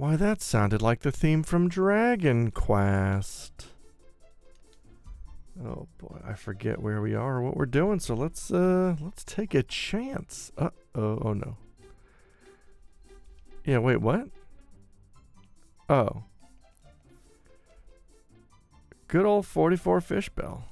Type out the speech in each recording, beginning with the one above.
Why, that sounded like the theme from Dragon Quest. Oh boy, I forget where we are or what we're doing, so let's take a chance. Oh no. Yeah, wait, what? Oh. Good old 44 fish bell.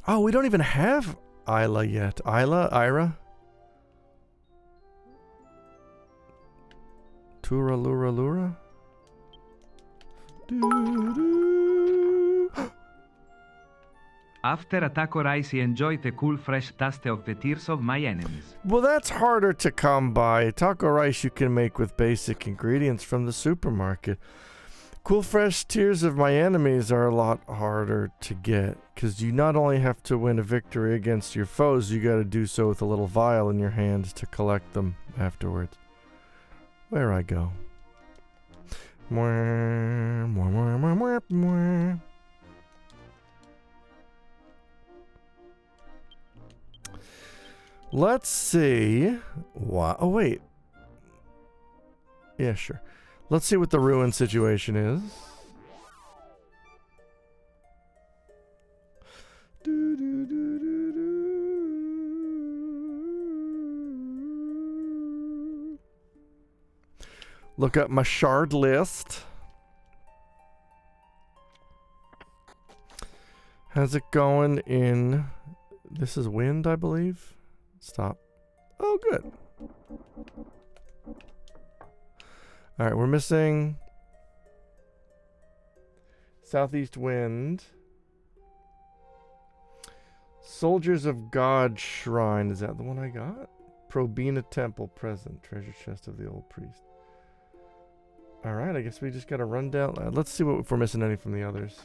Oh, we don't even have Isla yet. Ira? Tura Lura Lura? After Taco Rice, enjoy the cool fresh taste of the tears of my enemies. Well, that's harder to come by. Taco rice you can make with basic ingredients from the supermarket. Cool fresh tears of my enemies are a lot harder to get, because you not only have to win a victory against your foes, you gotta do so with a little vial in your hand to collect them afterwards. Where I go? Let's see. Wow. Oh, wait. Yeah, sure. Let's see what the ruin situation is. Look up my shard list. How's it going in... This is wind, I believe. Stop. Oh, good. Alright, we're missing... Southeast wind. Soldiers of God Shrine. Is that the one I got? Probina Temple present. Treasure chest of the old priest. Alright, I guess we just gotta run down. Let's see if we're missing any from the others.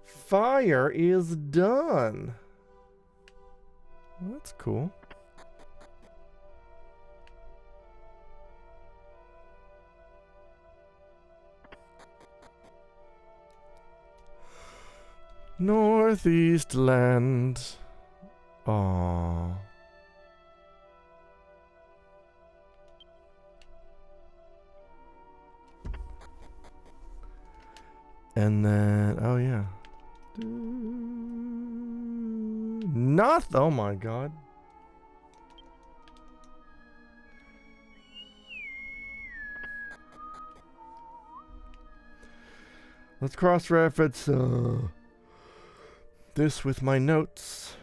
Fire is done. Well, that's cool. Northeast land. Aww. And then, oh yeah. Not, oh my god. Let's cross-reference this with my notes.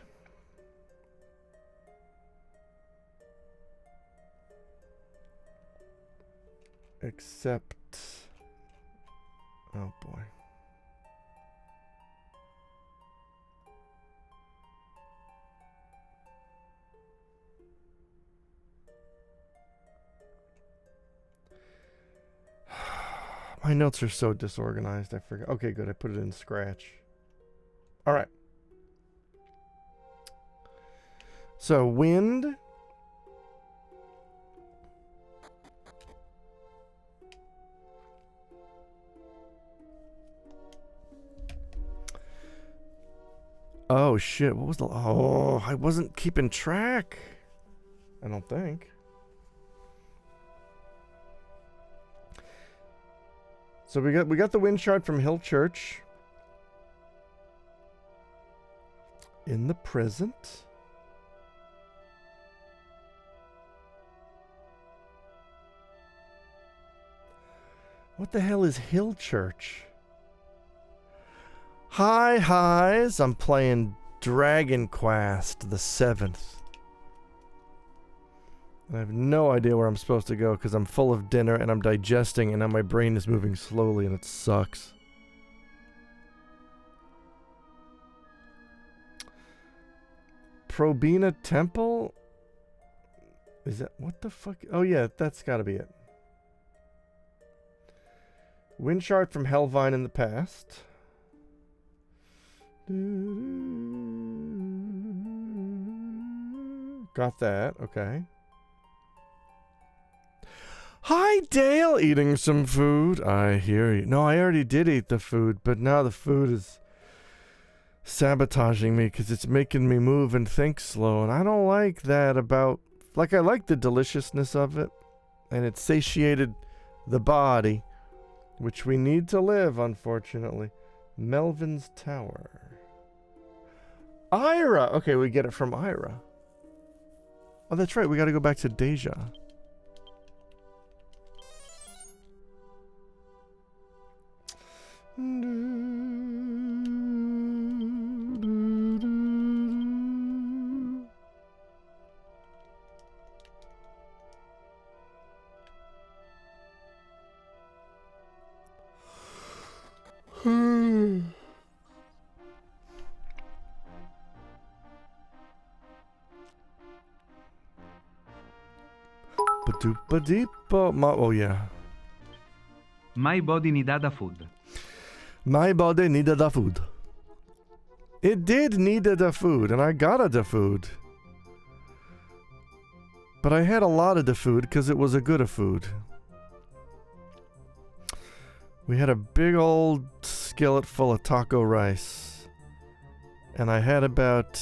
Except, oh boy. My notes are so disorganized, I forgot. Okay, good. I put it in Scratch. All right. So, wind. Oh, shit. What was the... Oh, I wasn't keeping track. I don't think. So we got the wind shard from Hill Church in the present. What the hell is Hill Church? Hi highs, I'm playing Dragon Quest the 7th. I have no idea where I'm supposed to go because I'm full of dinner and I'm digesting and now my brain is moving slowly and it sucks. Probina Temple? Is that... What the fuck? Oh yeah, that's gotta be it. Wind shard from Hellvine in the past. Got that, okay. Hi, Dale. Eating some food. I hear you. No, I already did eat the food, but now the food is sabotaging me because it's making me move and think slow, and I don't like that about... Like, I like the deliciousness of it, and it satiated the body, which we need to live, unfortunately. Melvin's Tower. Ira! Okay, we get it from Ira. Oh, that's right. We got to go back to Deja. Oh, yeah. My body needed a food. My body needed a food. It did needed a food, and I got a da food. But I had a lot of the food because it was a good food. We had a big old skillet full of taco rice. And I had about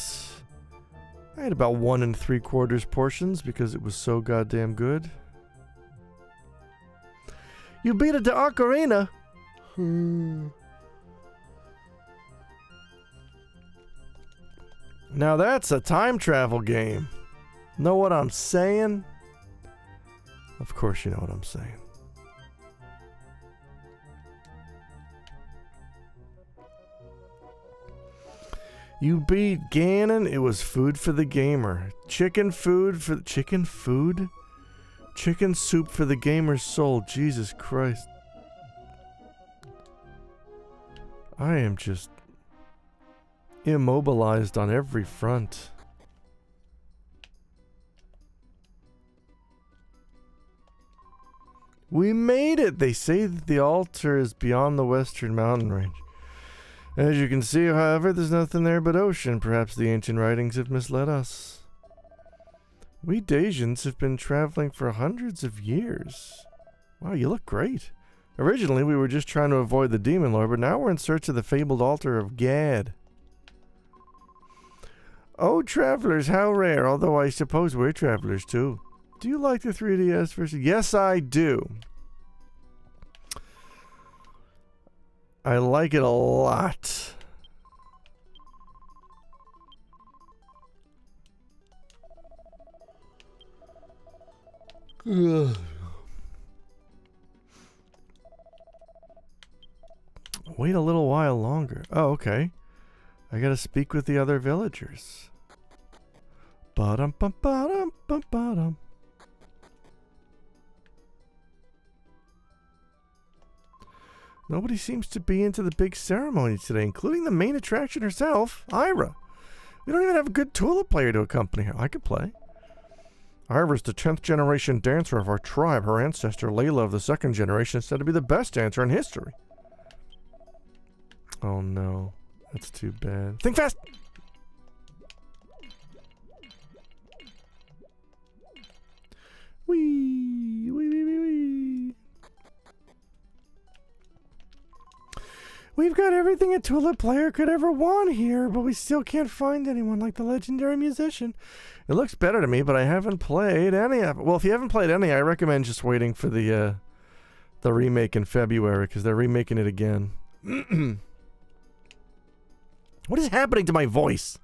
1 3/4 portions because it was so goddamn good. You beat it to Ocarina. Now that's a time travel game. Know what I'm saying? Of course you know what I'm saying. You beat Ganon, it was food for the gamer. Chicken soup for the gamer's soul. Jesus Christ. I am just immobilized on every front. We made it! They say that the altar is beyond the western mountain range. As you can see, however, there's nothing there but ocean. Perhaps the ancient writings have misled us. We Dasians have been traveling for hundreds of years. Wow, you look great. Originally, we were just trying to avoid the demon lord, but now we're in search of the fabled altar of Gad. Oh, travelers, how rare, although I suppose we're travelers too. Do you like the 3DS version? Yes, I do. I like it a lot. Ugh. Wait a little while longer. Oh, okay. I gotta speak with the other villagers. Ba-dum bum ba-dum bum ba-dum. Nobody seems to be into the big ceremony today, including the main attraction herself, Ira. We don't even have a good tulip player to accompany her. I could play. Ira's the 10th generation dancer of our tribe. Her ancestor, Layla of the 2nd generation, is said to be the best dancer in history. Oh no. That's too bad. Think fast! Wee! Wee, wee, wee, wee. We've got everything a tulip player could ever want here, but we still can't find anyone like the legendary musician. It looks better to me, but I haven't played any of it. Well, if you haven't played any, I recommend just waiting for the remake in February, because they're remaking it again. What is happening to my voice?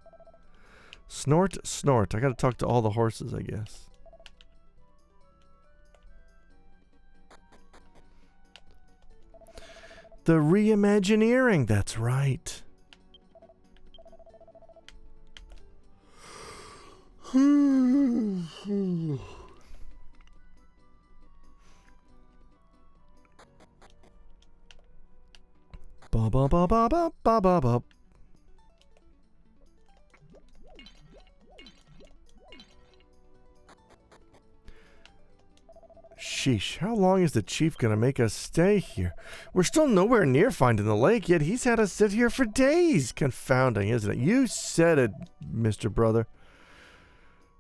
Snort, snort. I gotta talk to all the horses, I guess. The reimagineering, that's right. Ba ba ba ba ba ba ba ba. Sheesh, how long is the chief gonna make us stay here? We're still nowhere near finding the lake, yet he's had us sit here for days. Confounding, isn't it? You said it, Mr. Brother.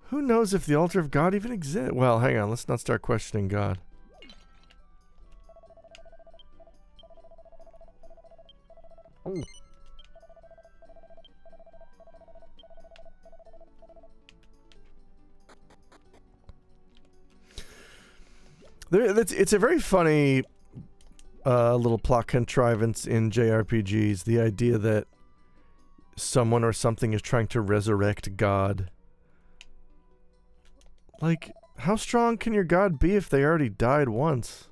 Who knows if the altar of God even exists? Well, hang on, let's not start questioning God. Oh. It's a very funny little plot contrivance in JRPGs. The idea that someone or something is trying to resurrect God. Like, how strong can your God be if they already died once?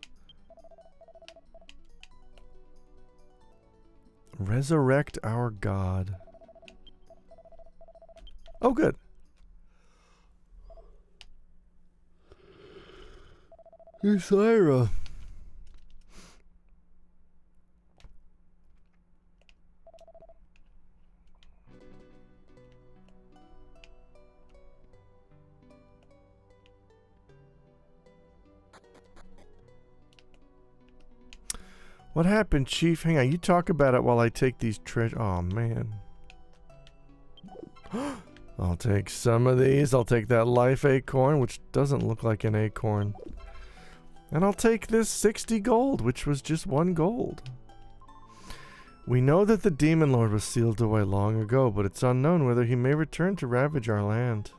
Resurrect our God. Oh, good. It's Ira. What happened, Chief? Hang on, you talk about it while I take these treasure. Oh, man. I'll take some of these. I'll take that life acorn, which doesn't look like an acorn. And I'll take this 60 gold, which was just 1 gold. We know that the Demon Lord was sealed away long ago, but it's unknown whether he may return to ravage our land.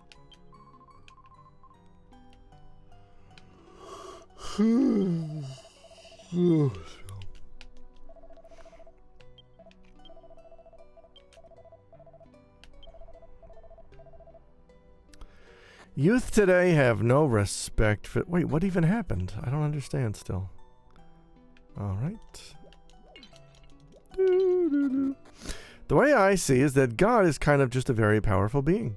Youth today have no respect for... Wait, what even happened? I don't understand still. Alright. The way I see is that God is kind of just a very powerful being.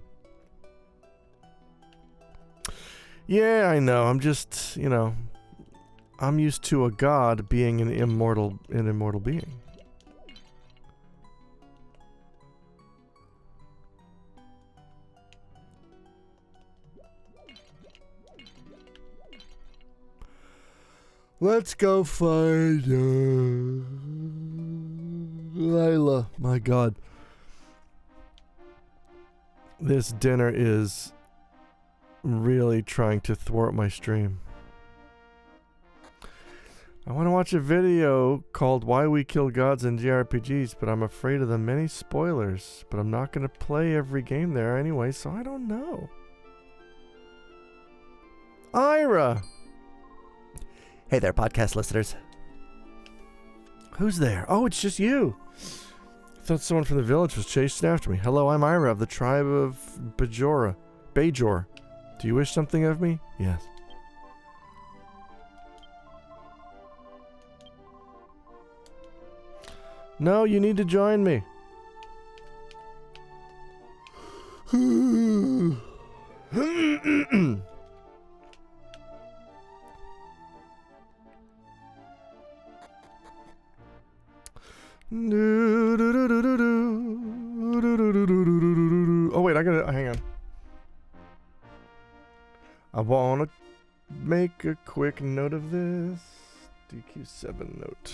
Yeah, I know. I'm just, you know... I'm used to a God being an immortal being. Let's go find Layla. My God. This dinner is really trying to thwart my stream. I want to watch a video called Why We Kill Gods in JRPGs, but I'm afraid of the many spoilers. But I'm not going to play every game there anyway, so I don't know. Ira! Hey there, podcast listeners. Who's there? Oh, it's just you. I thought someone from the village was chasing after me. Hello, I'm Ira of the tribe of Bajor. Do you wish something of me? Yes. No, you need to join me. Oh wait, I gotta hang on. I wanna make a quick note of this. DQ7 note.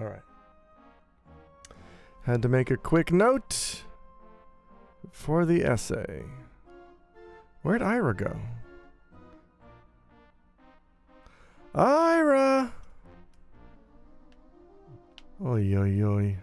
All right. Had to make a quick note for the essay. Where'd Ira go? Ira! Oy, oy, oy.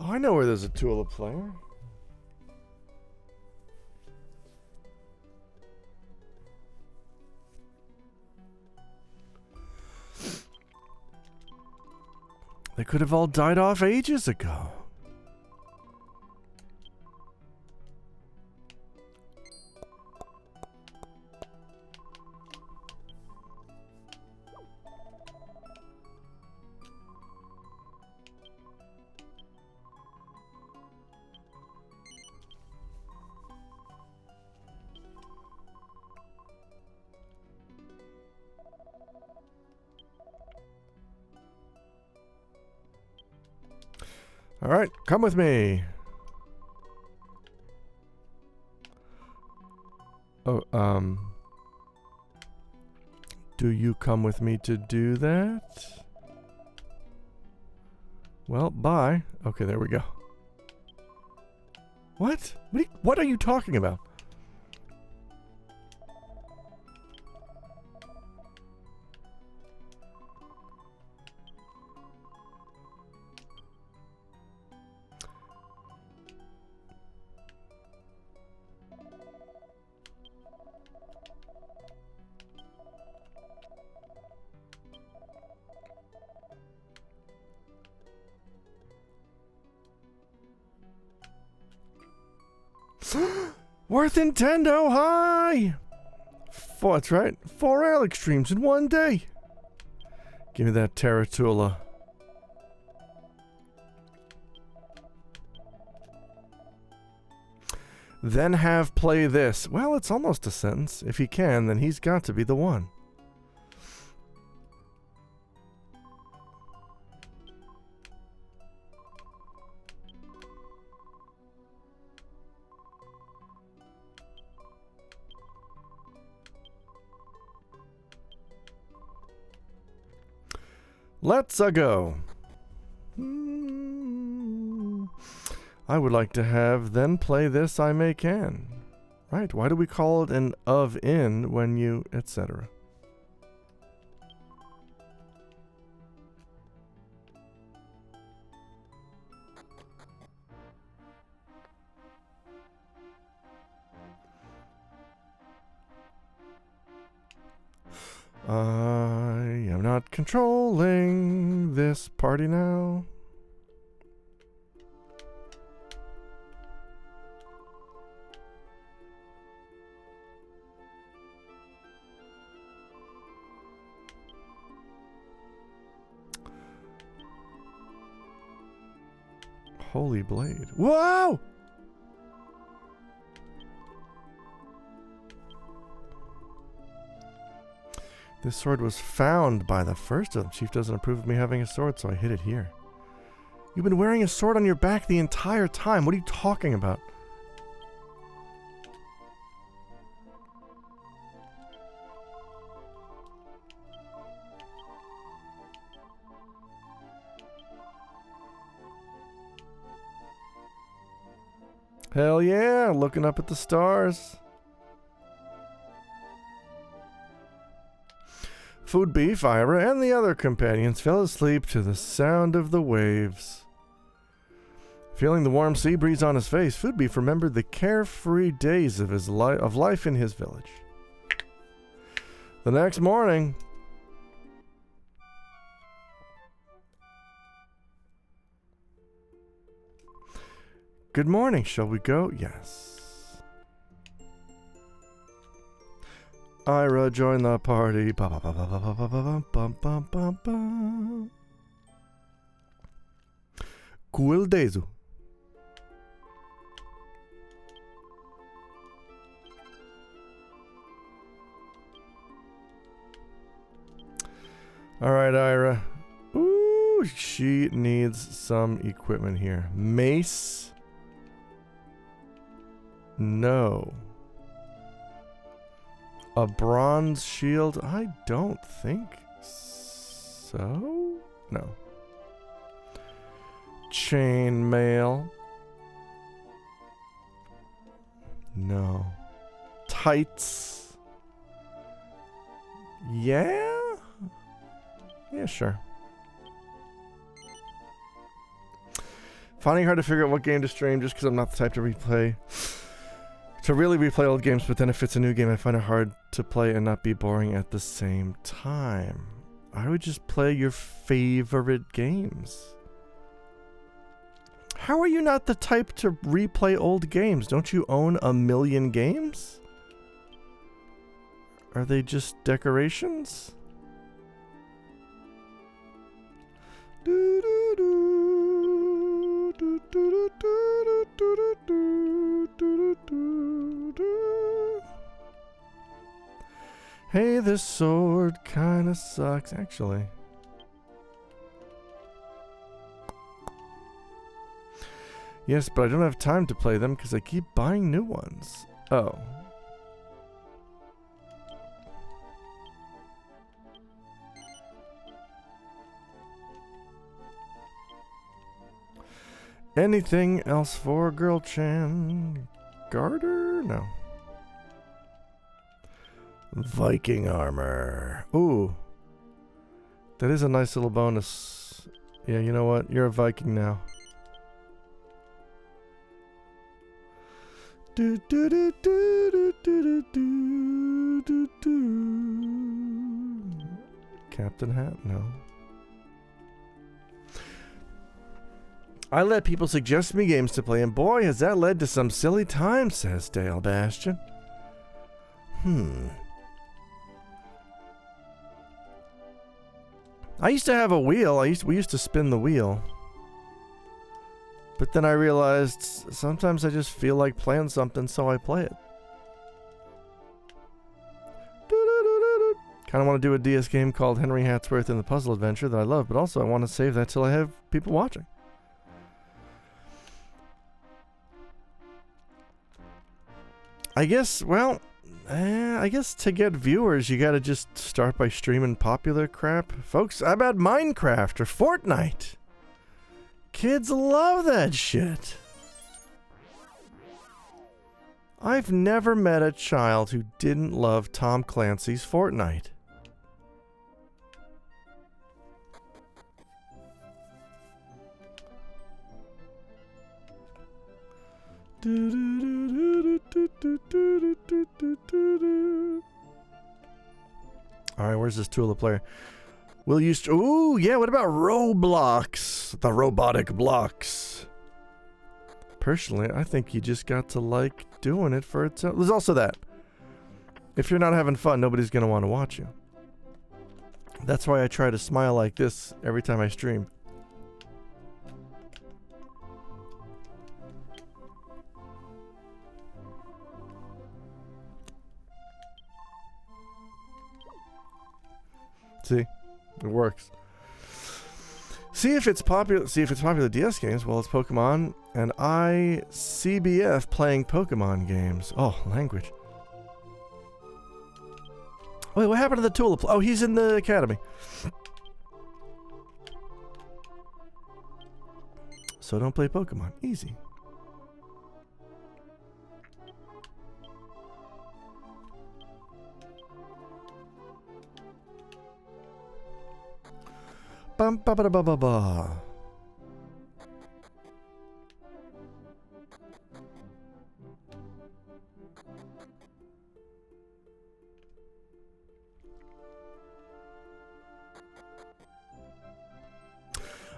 Oh, I know where there's a Tulip player. They could have all died off ages ago. All right, come with me. Oh, do you come with me to do that? Well, bye. Okay, there we go. What? What are you talking about? Worth Nintendo high! That's right. 4 Alex streams in one day. Give me that Terratula. Then have play this. Well, it's almost a sentence. If he can, then he's got to be the one. Let's-a go. I would like to have then play this I may can. Right, why do we call it an of in when you etc.? I am not controlling this party now. Holy blade. Whoa! This sword was found by the first of them. Chief doesn't approve of me having a sword, so I hid it here. You've been wearing a sword on your back the entire time. What are you talking about? Hell yeah, looking up at the stars. Food Beef, Ira, and the other companions fell asleep to the sound of the waves. Feeling the warm sea breeze on his face, Food Beef remembered the carefree days of his life in his village. The next morning, good morning, shall we go? Yes. Ira joined the party. Cool Dezu. Alright, Ira. Ooh, she needs some equipment here. Mace. No. A bronze shield? I don't think so. No. Chain mail? No. Tights? Yeah? Yeah, sure. Finding it hard to figure out what game to stream just because I'm not the type to replay. To really replay old games, but then if it's a new game, I find it hard to play and not be boring at the same time. I would just play your favorite games. How are you not the type to replay old games? Don't you own 1,000,000 games? Are they just decorations? Hey, this sword kinda sucks, actually. Yes, but I don't have time to play them because I keep buying new ones. Oh. Anything else for Girl Chan? Garter? No. Viking armor. Ooh. That is a nice little bonus. Yeah, you know what? You're a Viking now. Do do do do do do do do. Captain Hat? No. I let people suggest me games to play, and boy, has that led to some silly times, says Dale Bastion. I used to have a wheel. We used to spin the wheel. But then I realized sometimes I just feel like playing something, so I play it. Kind of want to do a DS game called Henry Hatsworth and the Puzzle Adventure that I love, but also I want to save that till I have people watching. I guess, well, I guess to get viewers, you gotta just start by streaming popular crap. Folks, how about Minecraft or Fortnite? Kids love that shit. I've never met a child who didn't love Tom Clancy's Fortnite. Alright, where's this Tula player? Will you... Ooh, yeah, what about Roblox? The robotic blocks. Personally, I think you just got to like doing it for itself. There's also that. If you're not having fun, nobody's going to want to watch you. That's why I try to smile like this every time I stream. See? It works. See if it's popular DS games. Well, it's Pokemon and CBF playing Pokemon games. Oh, language. Wait, what happened to the Tulip? Oh, he's in the academy. So don't play Pokemon. Easy. Bum ba ba ba ba ba.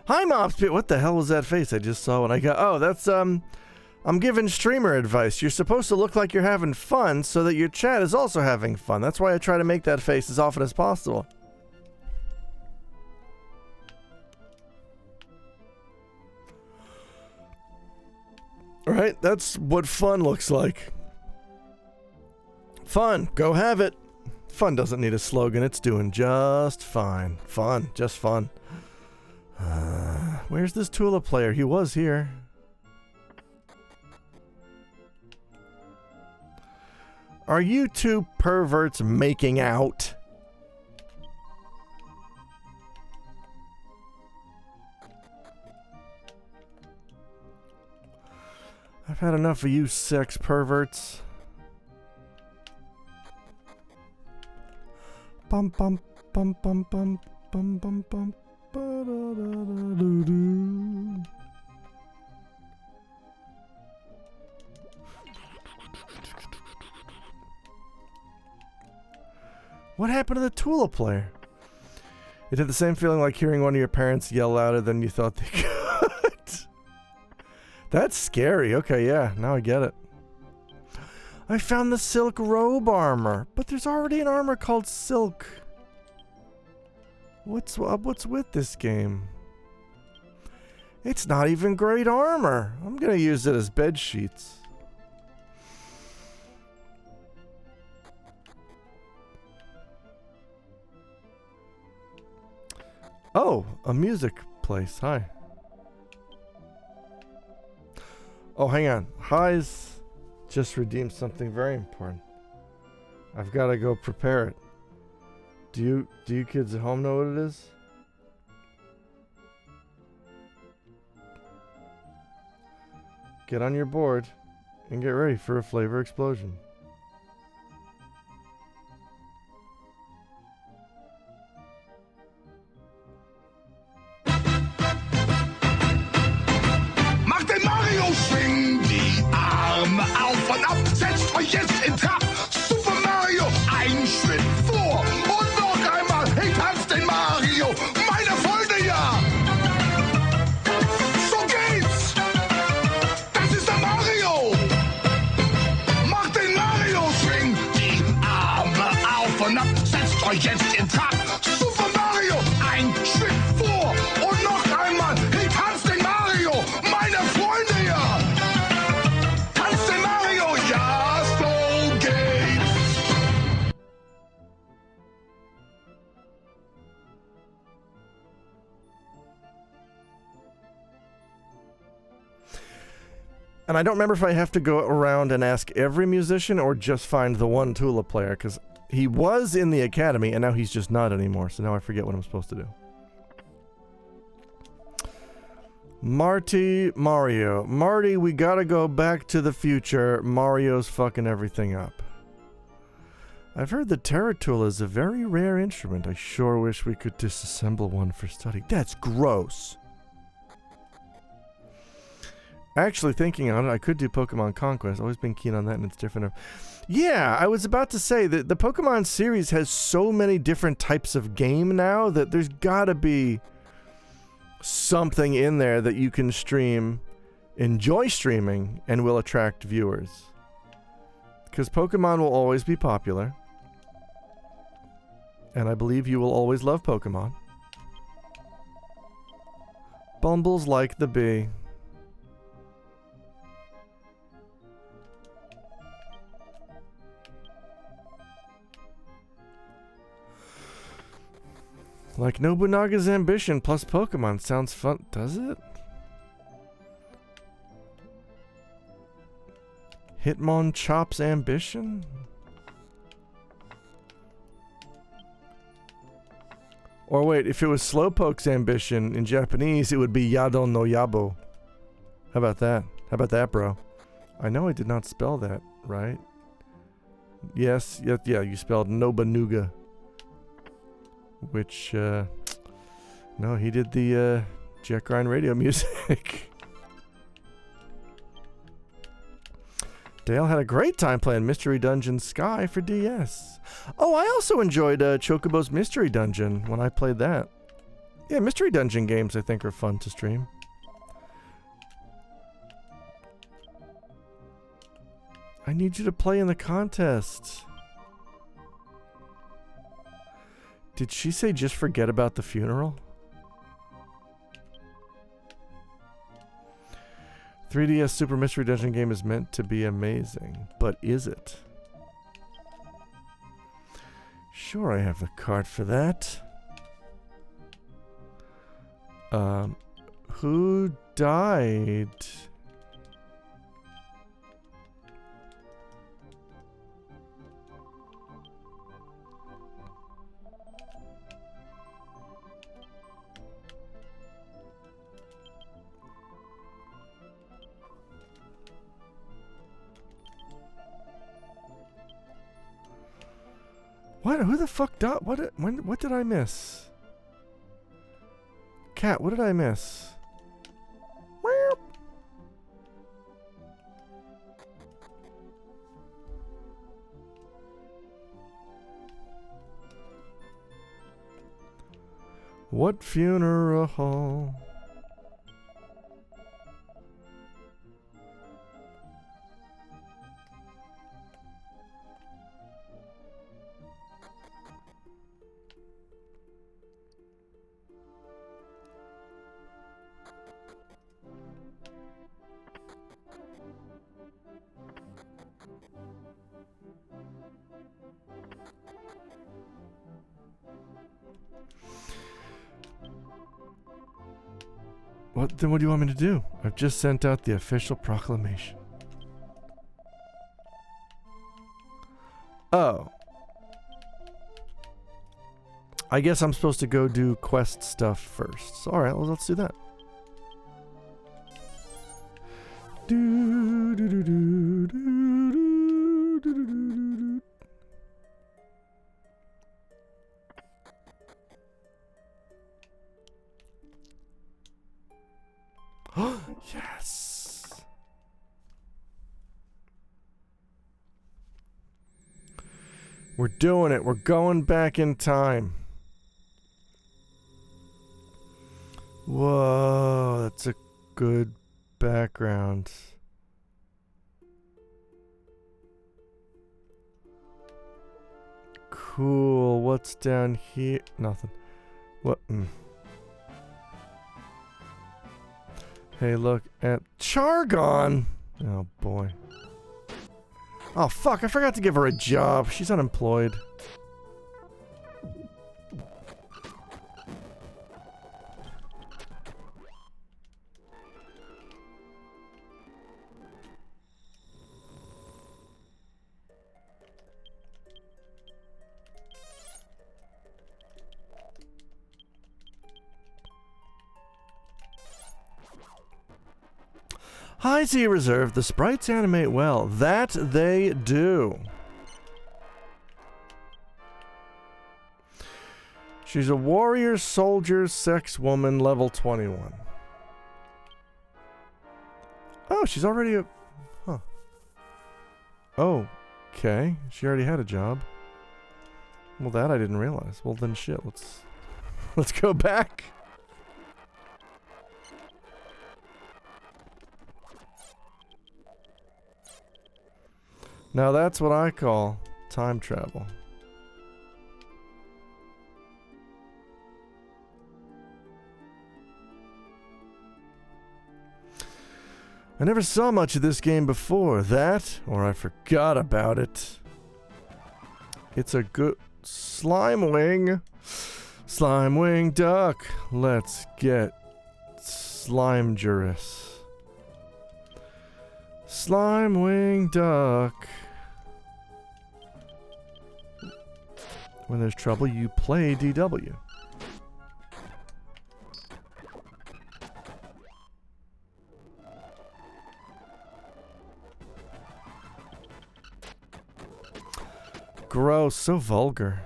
Hi, Mopspit. What the hell was that face I just saw when I got... Oh, that's, I'm giving streamer advice. You're supposed to look like you're having fun so that your chat is also having fun. That's why I try to make that face as often as possible. Right? That's what fun looks like. Fun. Go have it. Fun doesn't need a slogan. It's doing just fine. Fun. Just fun. Where's this Tula player? He was here. Are you two perverts making out? I've had enough of you sex perverts. Bum bum bum bum bum bum bum bum ba da da da doo doo. What happened to the Tula player? It had the same feeling like hearing one of your parents yell louder than you thought they could. That's scary. Okay, yeah, now I get it. I found the silk robe armor, but there's already an armor called silk. What's with this game? It's not even great armor. I'm gonna use it as bed sheets. Oh, a music place. Hi. Oh, hang on. Hi's just redeemed something very important. I've got to go prepare it. Do you kids at home know what it is? Get on your board and get ready for a flavor explosion. Macht den Mario schwingen die Arme auf und ab, setzt euch jetzt in Trab. Super Mario, ein Schritt vor und noch einmal, hey, tanzt den Mario, meine Freunde, ja. So geht's. Das ist der Mario. Macht den Mario schwingen die Arme auf und ab, setzt euch jetzt in Trab. Super Mario, ein Schritt vor und noch einmal, hey, tanzt den Mario, meine Freunde, ja. Tanzt den Mario, ja, so geht's. And I don't remember if I have to go around and ask every musician or just find the one Tula player, because he was in the academy and now he's just not anymore, so now I forget what I'm supposed to do. Mario. Marty, we gotta go back to the future. Mario's fucking everything up. I've heard the Terratula is a very rare instrument. I sure wish we could disassemble one for study. That's gross. Actually, thinking on it, I could do Pokemon Conquest. Always been keen on that, and it's different. Yeah, I was about to say that the Pokemon series has so many different types of game now that there's gotta be something in there that you can stream, enjoy streaming, and will attract viewers. Because Pokemon will always be popular. And I believe you will always love Pokemon. Bumbles like the bee. Like Nobunaga's ambition plus Pokemon. Sounds fun. Does it? Hitmonchop's ambition? Or wait, if it was Slowpoke's ambition in Japanese, it would be Yado no Yabo. How about that? How about that, bro? I know I did not spell that right. Yes, yeah, you spelled Nobunaga. Which, no, he did the Jet Grind radio music. Dale had a great time playing Mystery Dungeon Sky for DS. Oh, I also enjoyed Chocobo's Mystery Dungeon when I played that. Yeah, Mystery Dungeon games I think are fun to stream. I need you to play in the contest. Did she say just forget about the funeral? 3DS Super Mystery Dungeon game is meant to be amazing, but is it? Sure, I have the card for that. Who died? What? Who the fuck died? What did I miss? Cat, what did I miss? What funeral? What then? What do you want me to do? I've just sent out the official proclamation. Oh. I guess I'm supposed to go do quest stuff first. So, alright, well, let's do that. Do, do, do, do, do, do, do, do, do. Yes. We're doing it. We're going back in time. Whoa, that's a good background. Cool. What's down here? Nothing. What? Hey, look at Chargon. Oh, boy. Oh, fuck. I forgot to give her a job. She's unemployed. High Sea Reserve, the sprites animate well. That they do. She's a warrior, soldier, sex woman, level 21. Oh, she's already a... Huh. Oh, okay. She already had a job. Well, that I didn't realize. Well, then shit, let's go back. Now that's what I call time travel. I never saw much of this game before. That, or I forgot about it. It's a good slime wing. Slime wing duck. Let's get slimegerous. Slime wing duck. When there's trouble, you play DW. Gross, so vulgar.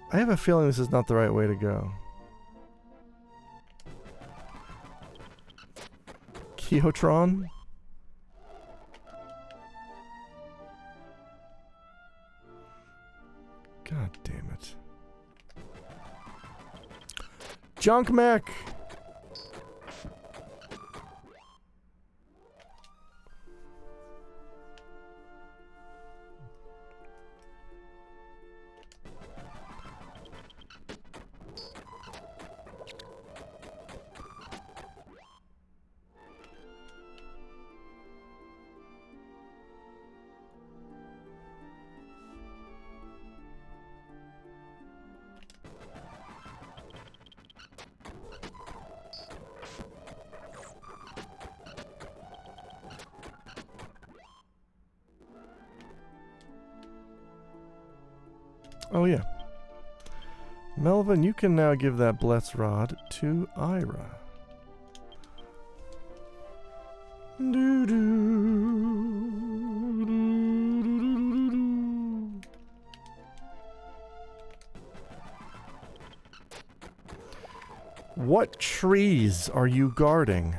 I have a feeling this is not the right way to go. Keotron? God damn it. Junk mech! Oh, yeah. Melvin, you can now give that bless rod to Ira. What trees are you guarding?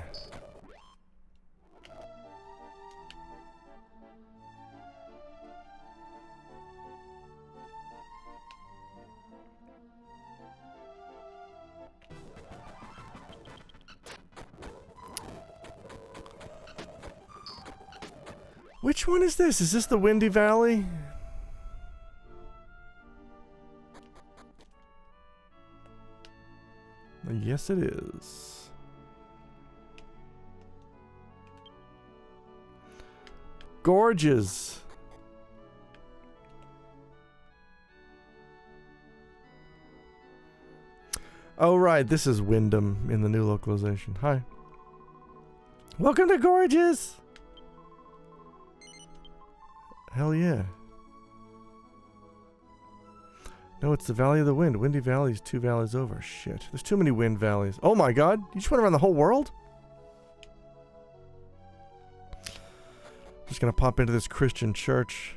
Which one is this? Is this the Windy Valley? Yes, it is. Gorges. Oh, right. This is Wyndham in the new localization. Hi. Welcome to Gorges. Hell yeah. No, it's the Valley of the Wind. Windy Valley's 2 valleys over. Shit. There's too many wind valleys. Oh my god. You just went around the whole world? Just gonna pop into this Christian church.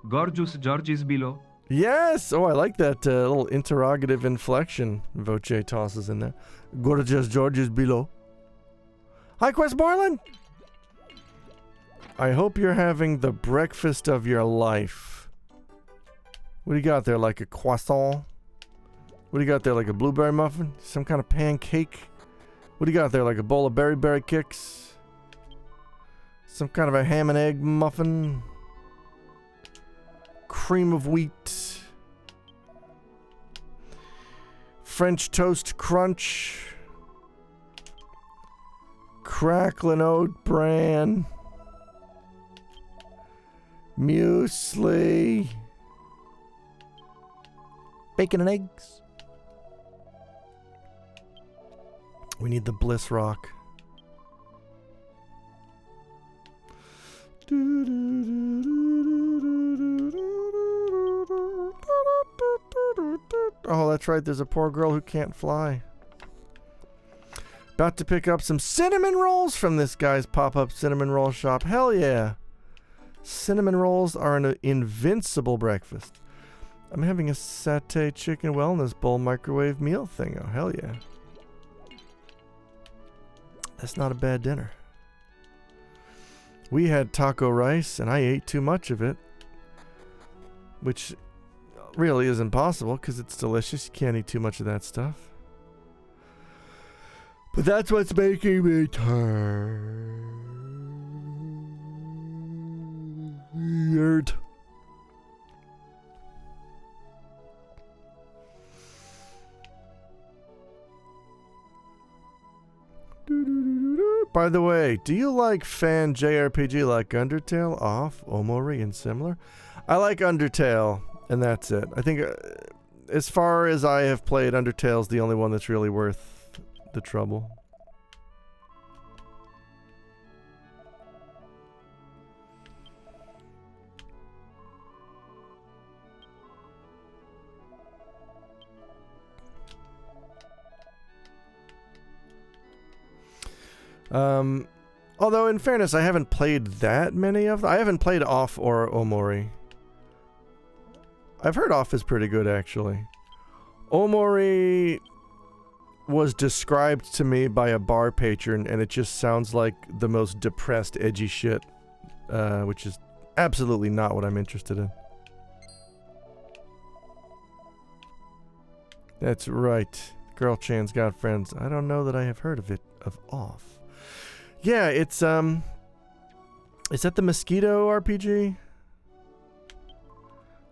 Gorgeous Georges below. Yes! Oh, I like that little interrogative inflection Voce tosses in there. Gorgeous Georges below. Hi, Questmoreland! I hope you're having the breakfast of your life. What do you got there, like a croissant? What do you got there, like a blueberry muffin? Some kind of pancake? What do you got there, like a bowl of berry kicks? Some kind of a ham and egg muffin? Cream of wheat? French toast crunch? Cracklin' oat bran? Muesli? Bacon and eggs. We need the Bliss Rock. Oh, that's right. There's a poor girl who can't fly. About to pick up some cinnamon rolls from this guy's pop-up cinnamon roll shop. Hell yeah. Cinnamon rolls are an invincible breakfast. I'm having a satay chicken wellness bowl microwave meal thing. Oh, hell yeah. That's not a bad dinner. We had taco rice, and I ate too much of it. Which really is impossible, because it's delicious. You can't eat too much of that stuff. But that's what's making me tired. By the way, do you like fan JRPG like Undertale, Off, Omori, and similar? I like Undertale, and that's it. I think as far as I have played, Undertale's the only one that's really worth the trouble. Although in fairness, I haven't played that many of them. I haven't played Off or Omori. I've heard Off is pretty good, actually. Omori was described to me by a bar patron, and it just sounds like the most depressed, edgy shit, which is absolutely not what I'm interested in. That's right. Girl Chan's got friends. I don't know that I have heard of it, of Off. Yeah, it's, is that the Mosquito RPG?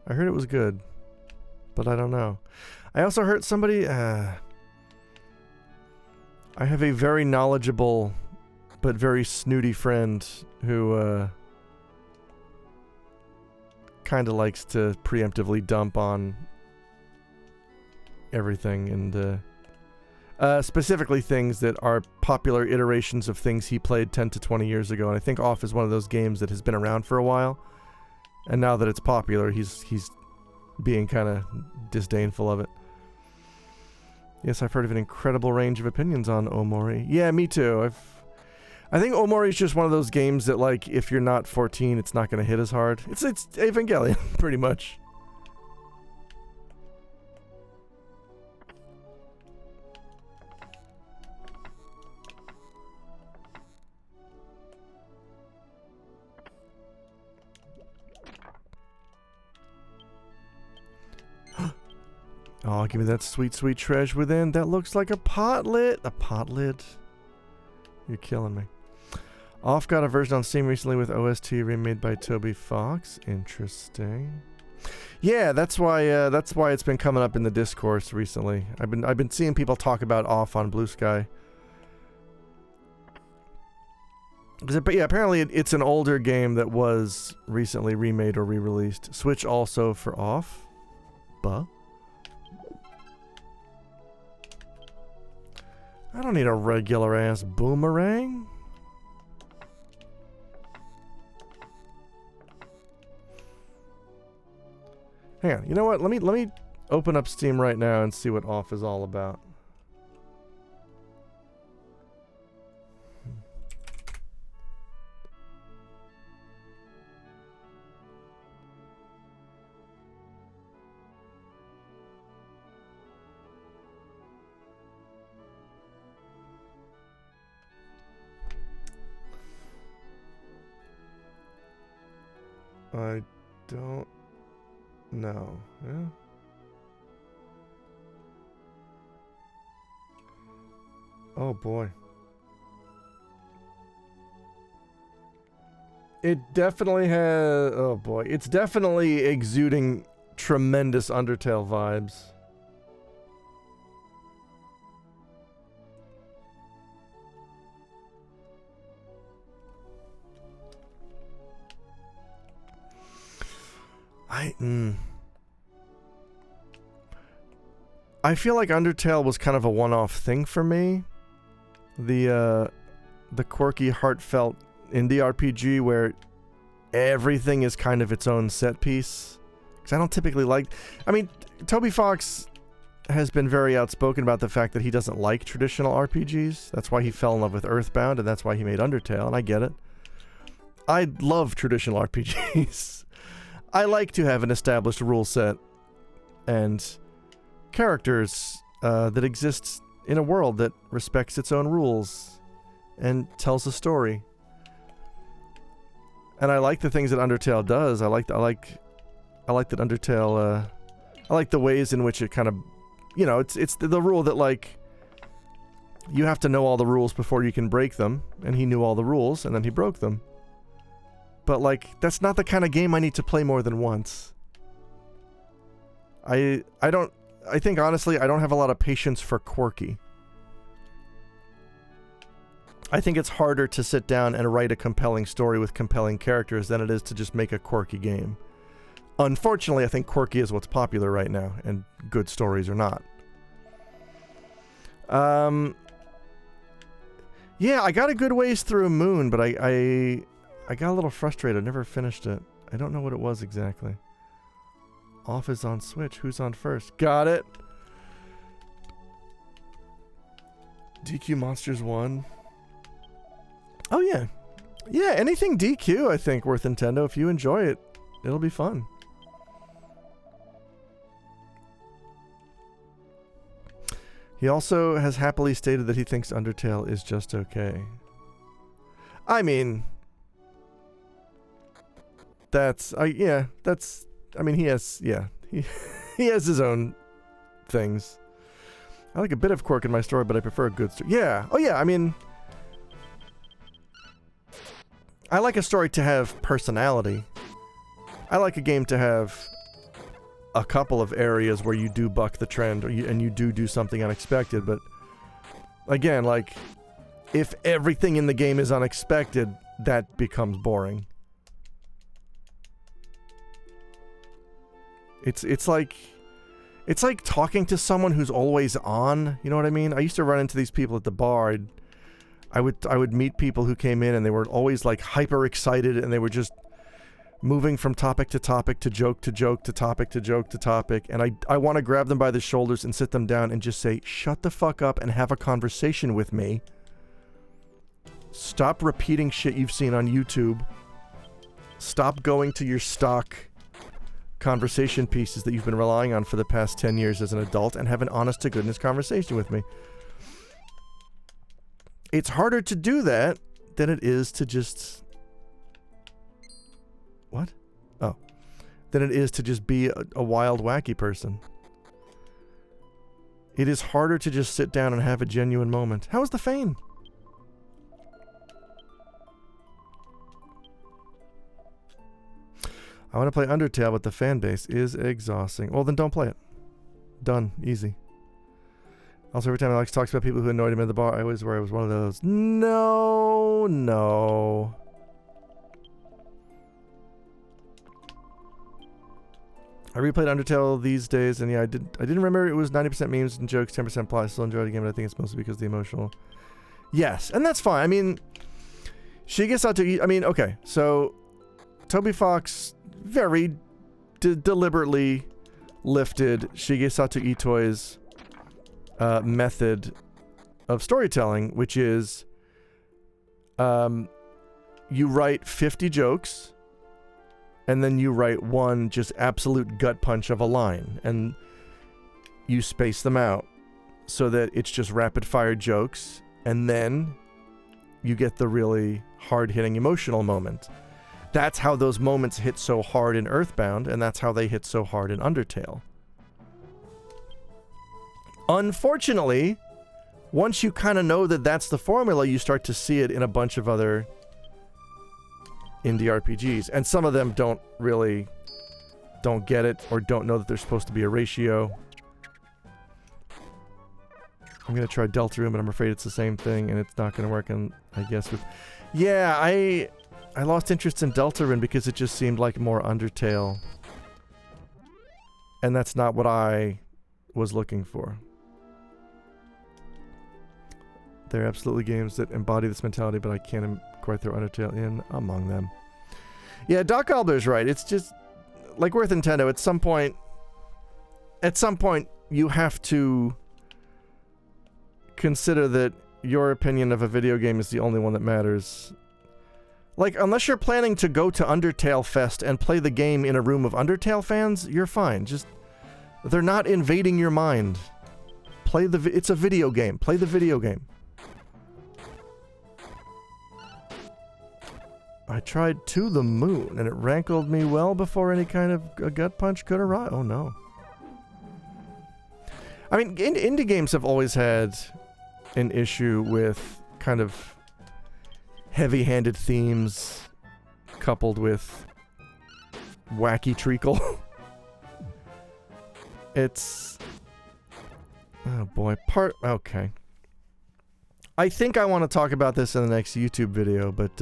I heard it was good, but I don't know. I also heard somebody, I have a very knowledgeable, but very snooty friend who, kind of likes to preemptively dump on everything, and, specifically things that are popular iterations of things he played 10 to 20 years ago. And I think Off is one of those games that has been around for a while. And now that it's popular, he's being kind of disdainful of it. Yes, I've heard of an incredible range of opinions on Omori. Yeah, me too. I think Omori is just one of those games that, like, if you're not 14, it's not going to hit as hard. It's Evangelion, pretty much. Oh, give me that sweet, sweet treasure within. That looks like a potlet. A potlet? You're killing me. Off got a version on Steam recently with OST remade by Toby Fox. Interesting. Yeah, that's why it's been coming up in the discourse recently. I've been seeing people talk about Off on Blue Sky. But yeah, apparently it's an older game that was recently remade or re-released. Switch also for Off. Buh. I don't need a regular ass boomerang. Hang on, you know what? Let me open up Steam right now and see what Off is all about. I don't know. Yeah. Oh boy. It definitely has... Oh boy. It's definitely exuding tremendous Undertale vibes. I feel like Undertale was kind of a one-off thing for me. The quirky, heartfelt indie RPG where everything is kind of its own set piece. Because I don't typically like... I mean, Toby Fox has been very outspoken about the fact that he doesn't like traditional RPGs. That's why he fell in love with Earthbound, and that's why he made Undertale, and I get it. I love traditional RPGs. I like to have an established rule set and characters that exist in a world that respects its own rules and tells a story. And I like the things that Undertale does. I like that Undertale. I like the ways in which it kind of, you know, it's the rule that like you have to know all the rules before you can break them, and he knew all the rules and then he broke them. But, like, that's not the kind of game I need to play more than once. I think, honestly, I don't have a lot of patience for quirky. I think it's harder to sit down and write a compelling story with compelling characters than it is to just make a quirky game. Unfortunately, I think quirky is what's popular right now, and good stories are not. Yeah, I got a good ways through Moon, but I got a little frustrated. I never finished it. I don't know what it was exactly. Off is on Switch. Who's on first? Got it. DQ Monsters 1. Oh, yeah. Yeah, anything DQ, I think, worth Nintendo. If you enjoy it, it'll be fun. He also has happily stated that he thinks Undertale is just okay. I mean... I mean, he has his own things. I like a bit of quirk in my story, but I prefer a good story. Yeah. Oh, yeah, I mean... I like a story to have personality. I like a game to have a couple of areas where you do buck the trend, and you do something unexpected, but... Again, like, if everything in the game is unexpected, that becomes boring. It's like talking to someone who's always on. You know what I mean? I used to run into these people at the bar. I would meet people who came in and they were always like hyper excited, and they were just moving from topic to topic, to joke to joke, to topic to joke to topic. And I want to grab them by the shoulders and sit them down and just say, shut the fuck up and have a conversation with me. Stop repeating shit you've seen on YouTube. Stop going to your stock conversation pieces that you've been relying on for the past 10 years as an adult and have an honest-to-goodness conversation with me. It's harder to do that than it is to just... What? Oh. Than it is to just be a wild, wacky person. It is harder to just sit down and have a genuine moment. How is the Fane? I want to play Undertale, but the fan base is exhausting. Well, then don't play it. Done. Easy. Also, every time Alex talks about people who annoyed him at the bar, I always worry I was one of those. No, no. I replayed Undertale these days, and yeah, I didn't remember it was 90% memes and jokes, 10% plot. I still enjoyed the game, but I think it's mostly because of the emotional. Yes, and that's fine. I mean, Shigesato... I mean, okay, so Toby Fox very deliberately lifted Shigesato Itoi's method of storytelling, which is you write 50 jokes and then you write one just absolute gut punch of a line and you space them out so that it's just rapid fire jokes, and then you get the really hard-hitting emotional moment. That's how those moments hit so hard in Earthbound, and that's how they hit so hard in Undertale. Unfortunately, once you kind of know that that's the formula, you start to see it in a bunch of other indie RPGs. And some of them don't get it or don't know that there's supposed to be a ratio. I'm going to try Deltarune, but I'm afraid it's the same thing, and it's not going to work, and I guess with... Yeah, I lost interest in Deltarune because it just seemed like more Undertale. And that's not what I was looking for. There are absolutely games that embody this mentality, but I can't quite throw Undertale in among them. Yeah, Doc Alder's right. It's just, like with Nintendo, at some point, you have to consider that your opinion of a video game is the only one that matters. Like, unless you're planning to go to Undertale Fest and play the game in a room of Undertale fans, you're fine. Just, they're not invading your mind. It's a video game. Play the video game. I tried To the Moon, and it rankled me well before any kind of a gut punch could arrive. Oh, no. I mean, indie games have always had an issue with kind of heavy-handed themes coupled with wacky treacle. It's... Oh, boy. Okay. I think I want to talk about this in the next YouTube video, but,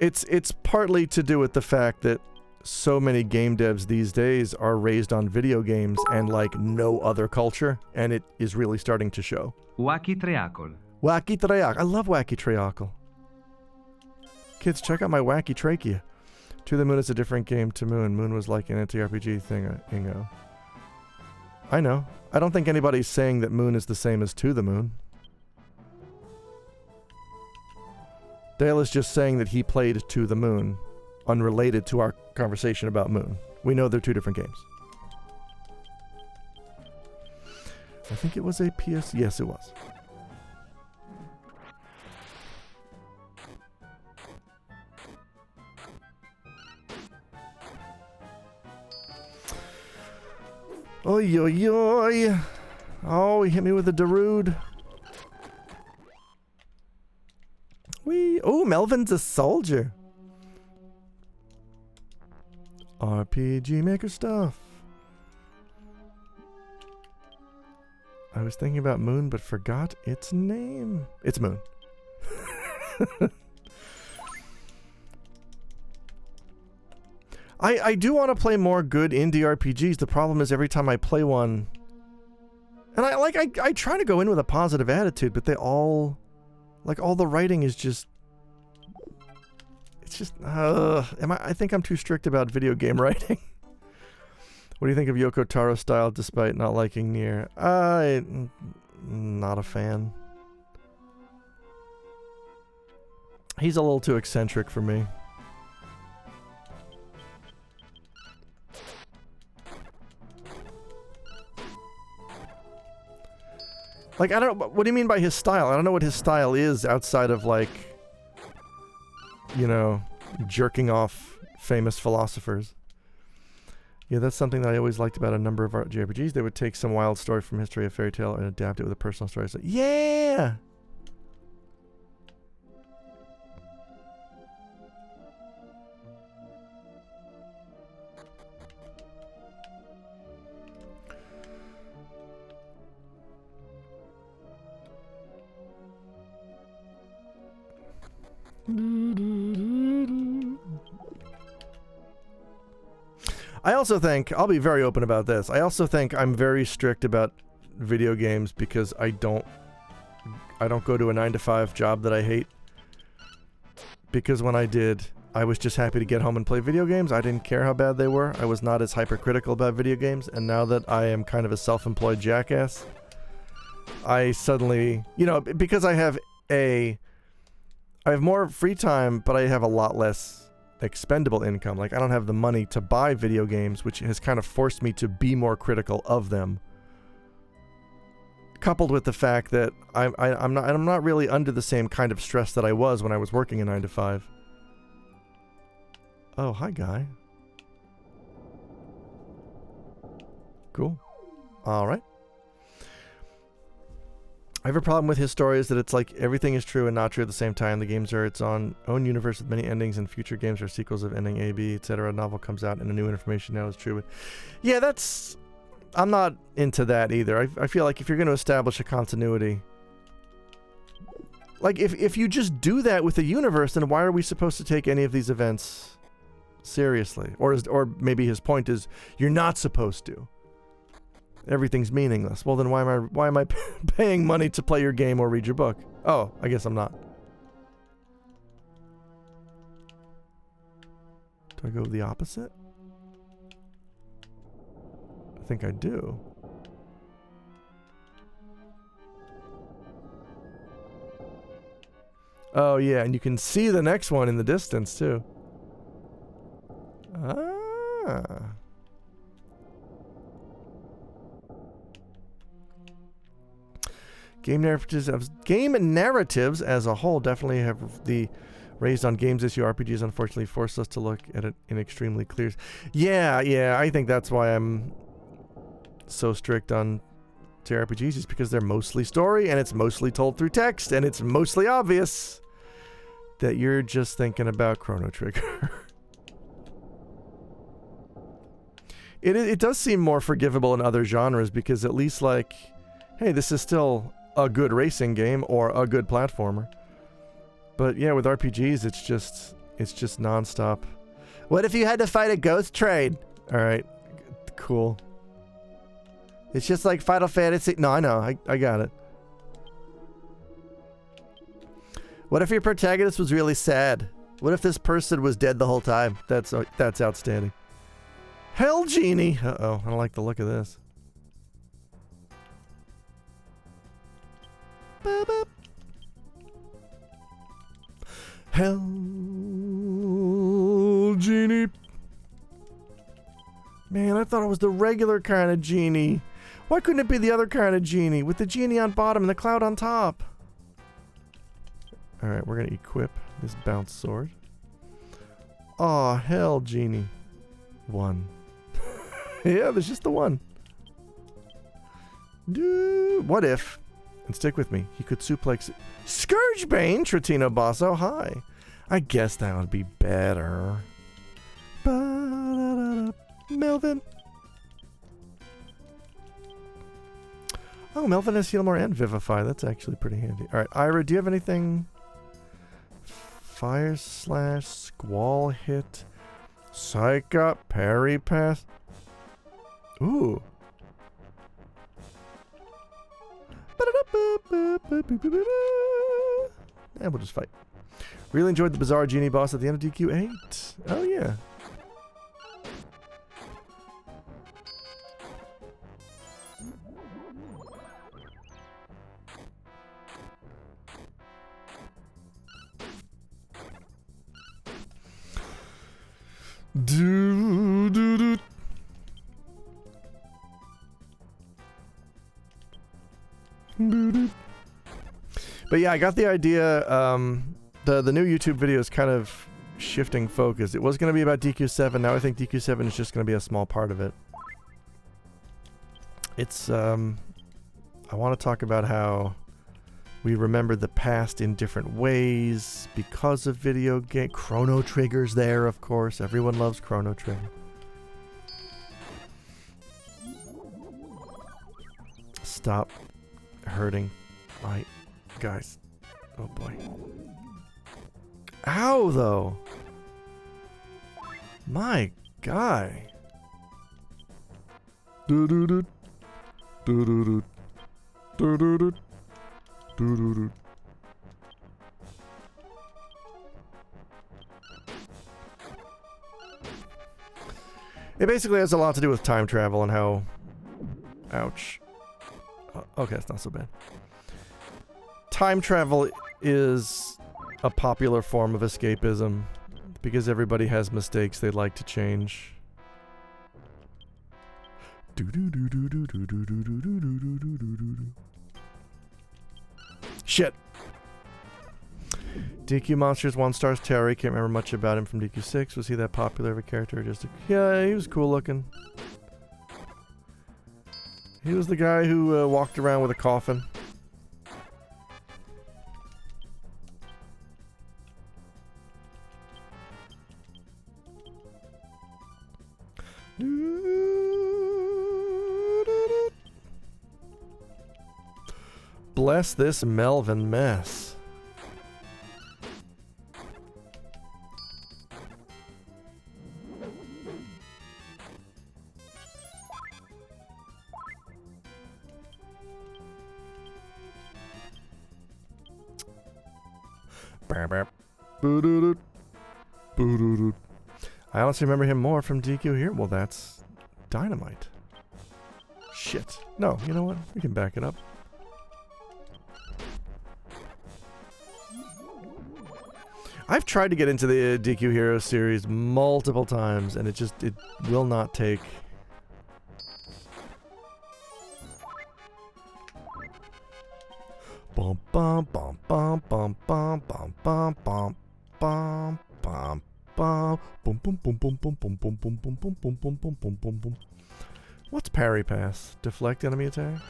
It's partly to do with the fact that so many game devs these days are raised on video games and like no other culture, and it is really starting to show. Wacky Triacle. Wacky Triacle. I love Wacky Triacle. Kids, check out my Wacky Trachea. To the Moon is a different game to Moon. Moon was like an anti-RPG thing, Ingo. I know. I don't think anybody's saying that Moon is the same as To the Moon. Dale is just saying that he played To the Moon, unrelated to our conversation about Moon. We know they're two different games. I think it was a PS... Yes, it was. Oy, oy, oy. Oh, he hit me with a Darude. Oh, Melvin's a soldier. RPG Maker stuff. I was thinking about Moon, but forgot its name. It's Moon. I do want to play more good indie RPGs. The problem is every time I play one, and I try to go in with a positive attitude, but they all, like, all the writing is just, it's just, I think I'm too strict about video game writing. What do you think of Yoko Taro's style despite not liking Nier? I'm not a fan. He's a little too eccentric for me. Like, I don't know, what do you mean by his style? I don't know what his style is outside of, like, you know, jerking off famous philosophers. Yeah, that's something that I always liked about a number of JRPGs. They would take some wild story from history, a fairy tale, and adapt it with a personal story. So, yeah! I also think, I'll be very open about this, I also think I'm very strict about video games because I don't go to a 9-to-5 job that I hate. Because when I did, I was just happy to get home and play video games. I didn't care how bad they were. I was not as hypercritical about video games. And now that I am kind of a self-employed jackass, I suddenly, you know, because I have more free time, but I have a lot less expendable income. Like, I don't have the money to buy video games, which has kind of forced me to be more critical of them. Coupled with the fact that I'm not really under the same kind of stress that I was when I was working a 9-to-5. Oh, hi, guy. Cool. All right. I have a problem with his story is that it's like everything is true and not true at the same time. The games are its own universe with many endings, and future games are sequels of ending A, B, etc. A novel comes out and the new information now is true. Yeah, that's... I'm not into that either. I feel like if you're going to establish a continuity... Like, if you just do that with the universe, then why are we supposed to take any of these events seriously? Or maybe his point is, you're not supposed to. Everything's meaningless. Well, then why am I paying money to play your game or read your book? Oh, I guess I'm not. Do I go the opposite? I think I do. Oh, yeah, and you can see the next one in the distance, too. Ah. Game narratives as a whole definitely have the raised on games issue. RPGs unfortunately force us to look at it in extremely clear. Yeah, I think that's why I'm so strict on JRPGs, is because they're mostly story and it's mostly told through text and it's mostly obvious that you're just thinking about Chrono Trigger. It does seem more forgivable in other genres because at least, like, hey, this is still a good racing game or a good platformer. But yeah, with RPGs, it's just nonstop. What if you had to fight a ghost train? All right, cool. It's just like Final Fantasy. No, I know. I got it. What if your protagonist was really sad? What if this person was dead the whole time? That's outstanding. Hell Genie. Uh-oh, I don't like the look of this. Boop. Hell Genie. Man, I thought it was the regular kind of genie. Why couldn't it be the other kind of genie with the genie on bottom and the cloud on top? Alright, we're gonna equip this bounce sword. Aw, hell Genie. 1. Yeah, there's just the one. Dude, what if... And stick with me. He could suplex it. Scourgebane, Tritino Basso. Hi. I guess that would be better. Melvin. Oh, Melvin has Heal More and Vivify. That's actually pretty handy. Alright, Ira, do you have anything? Fire Slash, Squall Hit, Psych Up, Parry Pass. Ooh. And we'll just fight. Really enjoyed the Bizarre Genie boss at the end of DQ8. Oh, yeah. Do. But yeah, I got the idea. The new YouTube videos kind of shifting focus. It was going to be about DQ7. Now I think DQ7 is just going to be a small part of it. It's, I want to talk about how we remember the past in different ways because of video game. Chrono Trigger's there, of course. Everyone loves Chrono Trigger. Stop hurting my guys. Oh boy. Ow, though. My guy. Do-do-do. Do-do-do. Do-do-do. Do-do-do. It basically has a lot to do with time travel and how... Ouch. Okay, it's not so bad. Time travel is a popular form of escapism because everybody has mistakes they'd like to change. Shit. DQ Monsters 1 stars Terry. Can't remember much about him from DQ6. Was he that popular of a character? Yeah, he was cool looking. He was the guy who walked around with a coffin. Bless this Melvin mess. I honestly remember him more from DQ here. Well, that's Dynamite. Shit. No, you know what? We can back it up. I've tried to get into the DQ Hero series multiple times, and it will not take. Bum bum bum bum bum bum bum bum bum bum bum bum boom boom boom boom boom boom boom boom boom boom boom boom boom boom boom boom. What's parry pass? Deflect enemy attacks?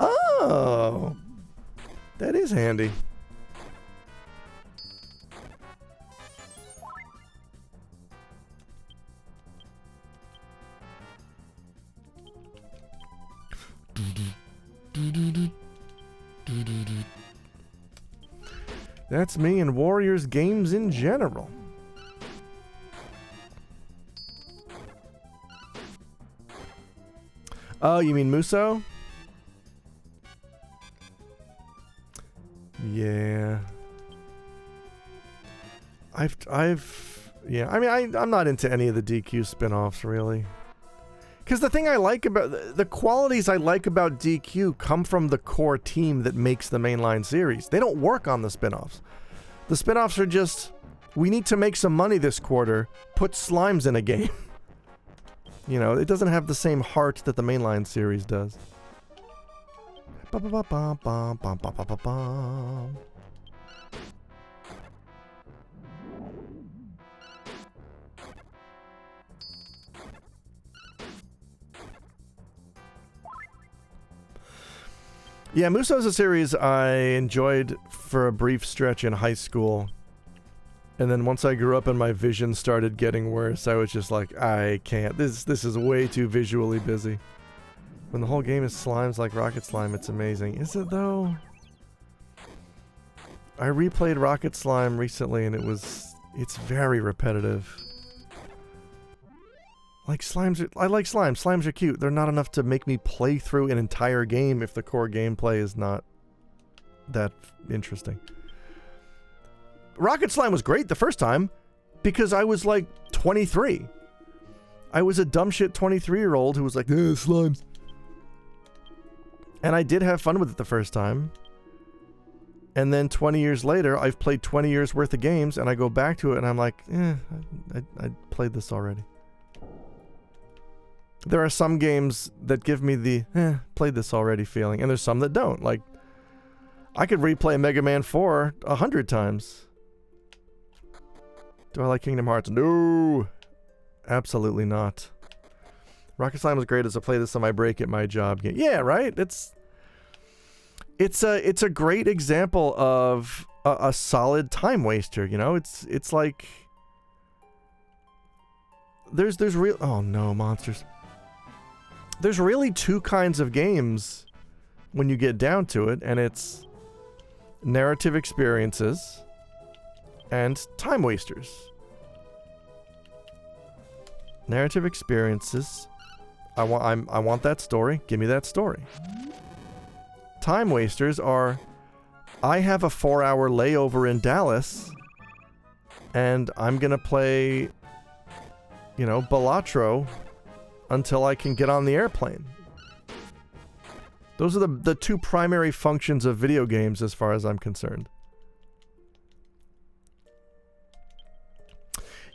Oh, that is handy. That's me and Warriors games in general. Oh, you mean Muso? Yeah. Yeah, I mean, I'm not into any of the DQ spin-offs, really. Because the thing I like about... The qualities I like about DQ come from the core team that makes the mainline series. They don't work on the spin-offs. The spin-offs are just... We need to make some money this quarter. Put slimes in a game. You know, it doesn't have the same heart that the mainline series does. Yeah, Muso is a series I enjoyed for a brief stretch in high school. And then once I grew up and my vision started getting worse, I was just like, I can't. This is way too visually busy. When the whole game is slimes like Rocket Slime, it's amazing. Is it though? I replayed Rocket Slime recently and it's very repetitive. Like slimes I like slimes. Slimes are cute. They're not enough to make me play through an entire game if the core gameplay is not that interesting. Rocket Slime was great the first time because I was like 23. I was a dumb shit 23-year-old who was like, slimes. And I did have fun with it the first time. And then 20 years later, I've played 20 years worth of games and I go back to it and I'm like, I played this already. there are some games that give me the played this already feeling, and there's some that don't. Like, I could replay Mega Man 4 100 times. Do I like Kingdom Hearts? No, absolutely not. Rocket Slime was great as I play this on my break at my job. Yeah, right. It's a great example of a solid time waster. You know, it's like there's real. Oh no, monsters. There's really two kinds of games when you get down to it, and it's narrative experiences and time wasters. Narrative experiences. I want that story. Give me that story. Time wasters are, I have a 4-hour layover in Dallas, and I'm gonna play, you know, Balatro until I can get on the airplane. Those are the two primary functions of video games as far as I'm concerned.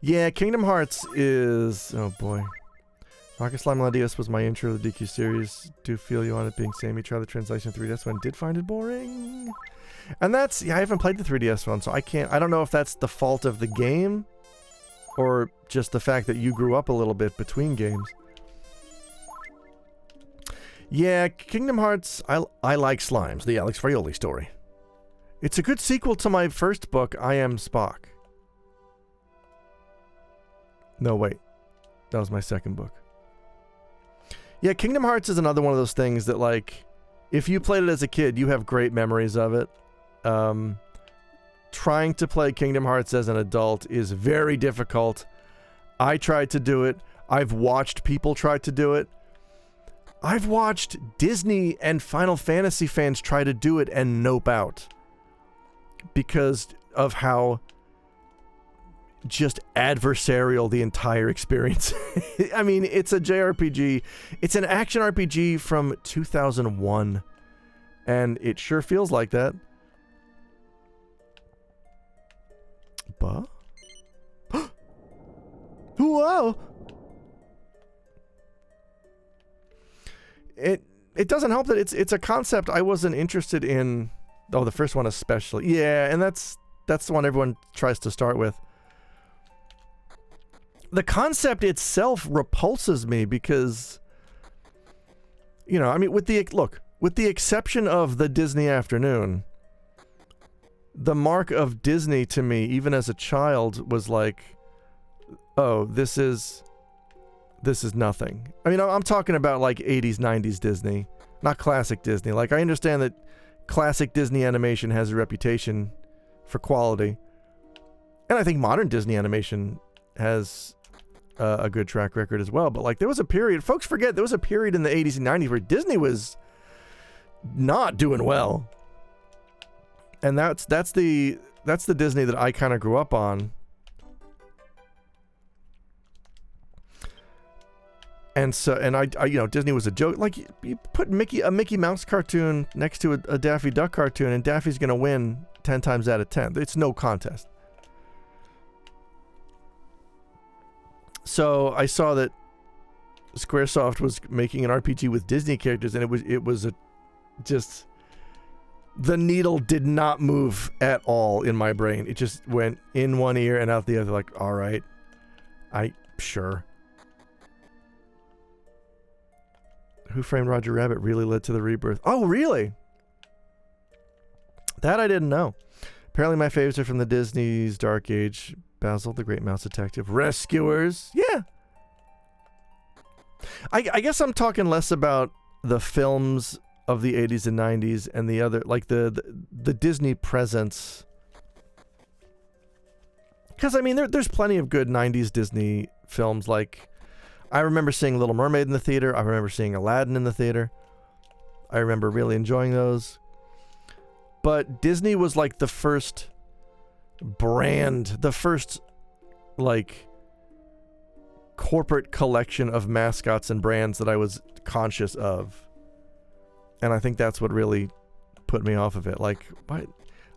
Yeah, Kingdom Hearts is... Oh boy. Rocket Slime Ladius was my intro to the DQ series. Do feel you on it being samey. Try the translation 3DS one. Did find it boring. And that's... Yeah, I haven't played the 3DS one, so I can't... I don't know if that's the fault of the game or just the fact that you grew up a little bit between games. Yeah, Kingdom Hearts, I like Slimes, the Alex Frioli story. It's a good sequel to my first book, I Am Spock. No, wait. That was my second book. Yeah, Kingdom Hearts is another one of those things that, like, if you played it as a kid, you have great memories of it. Trying to play Kingdom Hearts as an adult is very difficult. I tried to do it. I've watched people try to do it. I've watched Disney and Final Fantasy fans try to do it and nope out because of how just adversarial the entire experience. I mean, it's a JRPG. It's an action RPG from 2001, and it sure feels like that. But whoa! It doesn't help that it's a concept I wasn't interested in. Oh, the first one especially. Yeah, and that's the one everyone tries to start with. The concept itself repulses me because, you know, I mean, with the exception of the Disney afternoon, the mark of Disney to me, even as a child, was like, oh, this is nothing. I mean, I'm talking about like 80s, 90s Disney, not classic Disney. Like, I understand that classic Disney animation has a reputation for quality, and I think modern Disney animation has a good track record as well. But like, there was a period, folks forget, there was a period in the 80s and 90s where Disney was not doing well, and that's the Disney that I kind of grew up on. And so, and I you know, Disney was a joke. Like, you put a Mickey Mouse cartoon next to a Daffy Duck cartoon, and Daffy's gonna win 10 times out of 10. It's no contest. So I saw that Squaresoft was making an RPG with Disney characters, and it was just, the needle did not move at all in my brain. It just went in one ear and out the other. Like, all right, sure. Who Framed Roger Rabbit really led to the rebirth. Oh, really? That I didn't know. Apparently my favorites are from the Disney's Dark Age. Basil, the Great Mouse Detective. Rescuers. Yeah. I guess I'm talking less about the films of the 80s and 90s and the other, like the Disney presence. Because, I mean, there's plenty of good 90s Disney films. Like, I remember seeing Little Mermaid in the theater. I remember seeing Aladdin in the theater. I remember really enjoying those. But Disney was like the first brand, the first, like, corporate collection of mascots and brands that I was conscious of. And I think that's what really put me off of it. Like,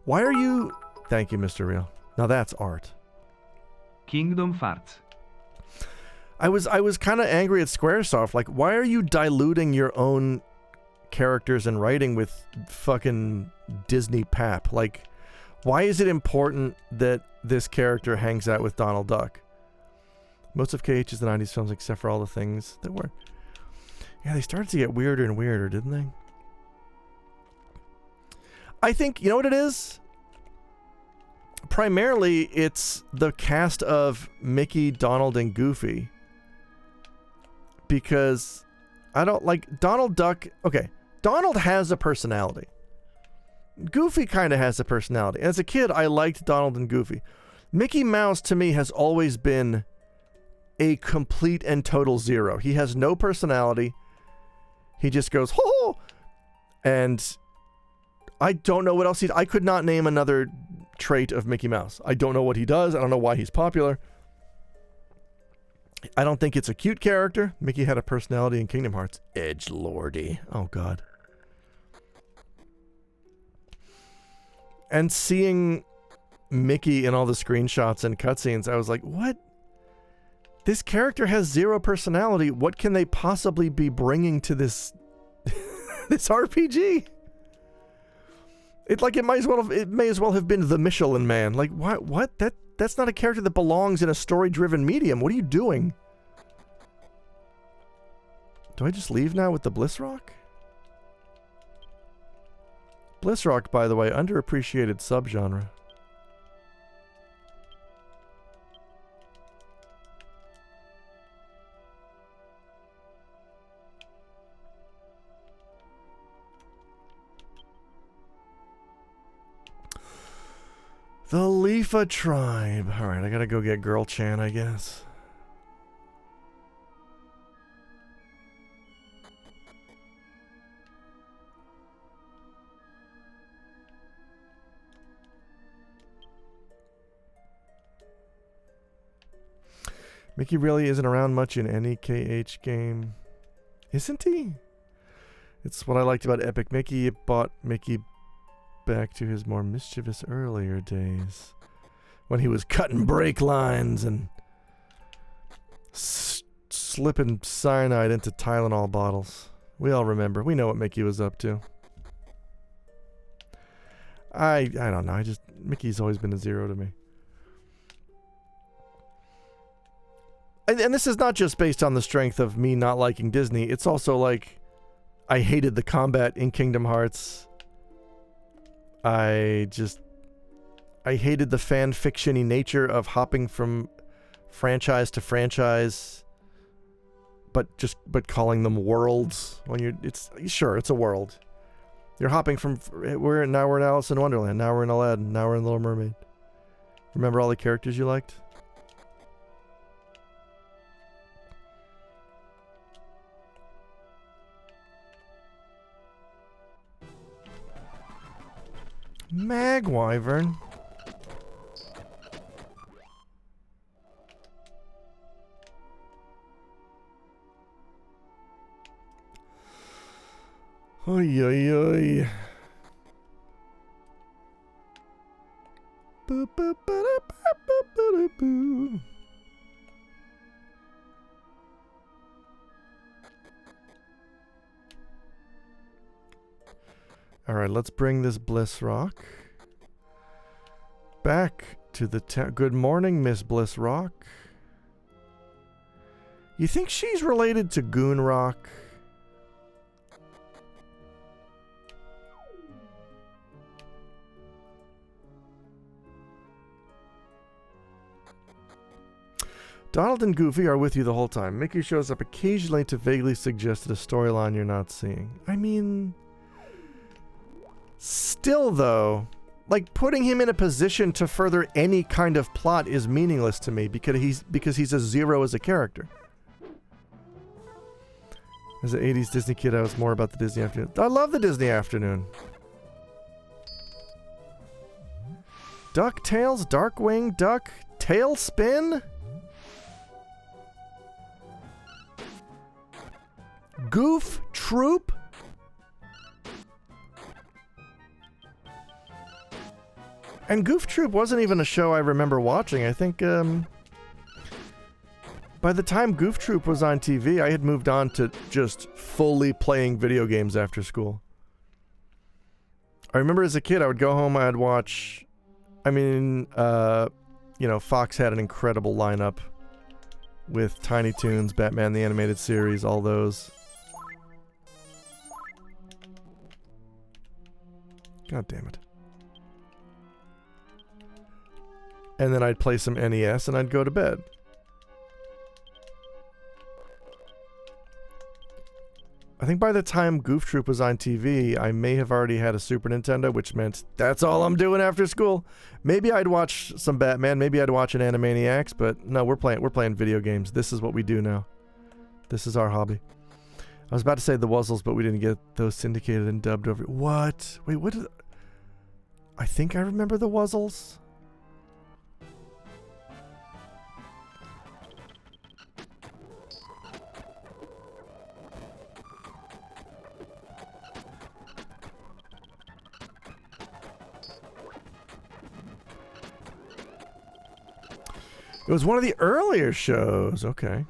why are you... Thank you, Mr. Real. Now that's art. Kingdom Hearts. I was kind of angry at Squaresoft. Like, why are you diluting your own characters and writing with fucking Disney pap? Like, why is it important that this character hangs out with Donald Duck? Most of KH is the 90s films except for all the things that were... Yeah, they started to get weirder and weirder, didn't they? I think, you know what it is? Primarily, it's the cast of Mickey, Donald, and Goofy. Because I don't like Donald Duck. Okay, Donald has a personality. Goofy kind of has a personality. As a kid, I liked Donald and Goofy. Mickey Mouse, to me, has always been a complete and total zero. He has no personality. He just goes, ho ho! And I don't know what else I could not name another trait of Mickey Mouse. I don't know what he does. I don't know why he's popular. I don't think it's a cute character. Mickey had a personality in Kingdom Hearts. Edgelordy. Oh, God. And seeing Mickey in all the screenshots and cutscenes, I was like, what? This character has zero personality. What can they possibly be bringing to this this RPG? It may as well have been the Michelin Man. Like, what? That's not a character that belongs in a story-driven medium. What are you doing? Do I just leave now with the Bliss Rock? Bliss Rock, by the way, underappreciated subgenre. The Leafa Tribe. Alright, I gotta go get Girl Chan, I guess. Mickey really isn't around much in any KH game. Isn't he? It's what I liked about Epic Mickey. It brought Mickey back to his more mischievous earlier days, when he was cutting brake lines and slipping cyanide into Tylenol bottles. We all remember. We know what Mickey was up to. I don't know. Mickey's always been a zero to me. And this is not just based on the strength of me not liking Disney. It's also like, I hated the combat in Kingdom Hearts. I hated the fan fiction-y nature of hopping from franchise to franchise, but calling them worlds when it's a world. You're hopping from now we're in Alice in Wonderland, now we're in Aladdin, now we're in Little Mermaid. Remember all the characters you liked? Magwyvern. Oy oy oy. Boo boo boo boo boo boo boo. Alright, let's bring this Bliss Rock back to the town. Good morning, Miss Bliss Rock. You think she's related to Goon Rock? Donald and Goofy are with you the whole time. Mickey shows up occasionally to vaguely suggest a storyline you're not seeing. I mean... Still, though, like, putting him in a position to further any kind of plot is meaningless to me because he's a zero as a character. As an 80s Disney kid, I was more about the Disney afternoon. I love the Disney afternoon. DuckTales, Darkwing Duck, Tailspin? Goof Troop? And Goof Troop wasn't even a show I remember watching. I think, by By the time Goof Troop was on TV, I had moved on to just fully playing video games after school. I remember as a kid, I would go home, I'd watch... I mean, you know, Fox had an incredible lineup with Tiny Toons, Batman the Animated Series, all those. God damn it. And then I'd play some NES and I'd go to bed. I think by the time Goof Troop was on TV, I may have already had a Super Nintendo, which meant that's all I'm doing after school. Maybe I'd watch some Batman, maybe I'd watch an Animaniacs, but no, we're playing video games. This is what we do now. This is our hobby. I was about to say the Wuzzles, but we didn't get those syndicated and dubbed over. What? Wait, what did... I think I remember the Wuzzles. It was one of the earlier shows. Okay.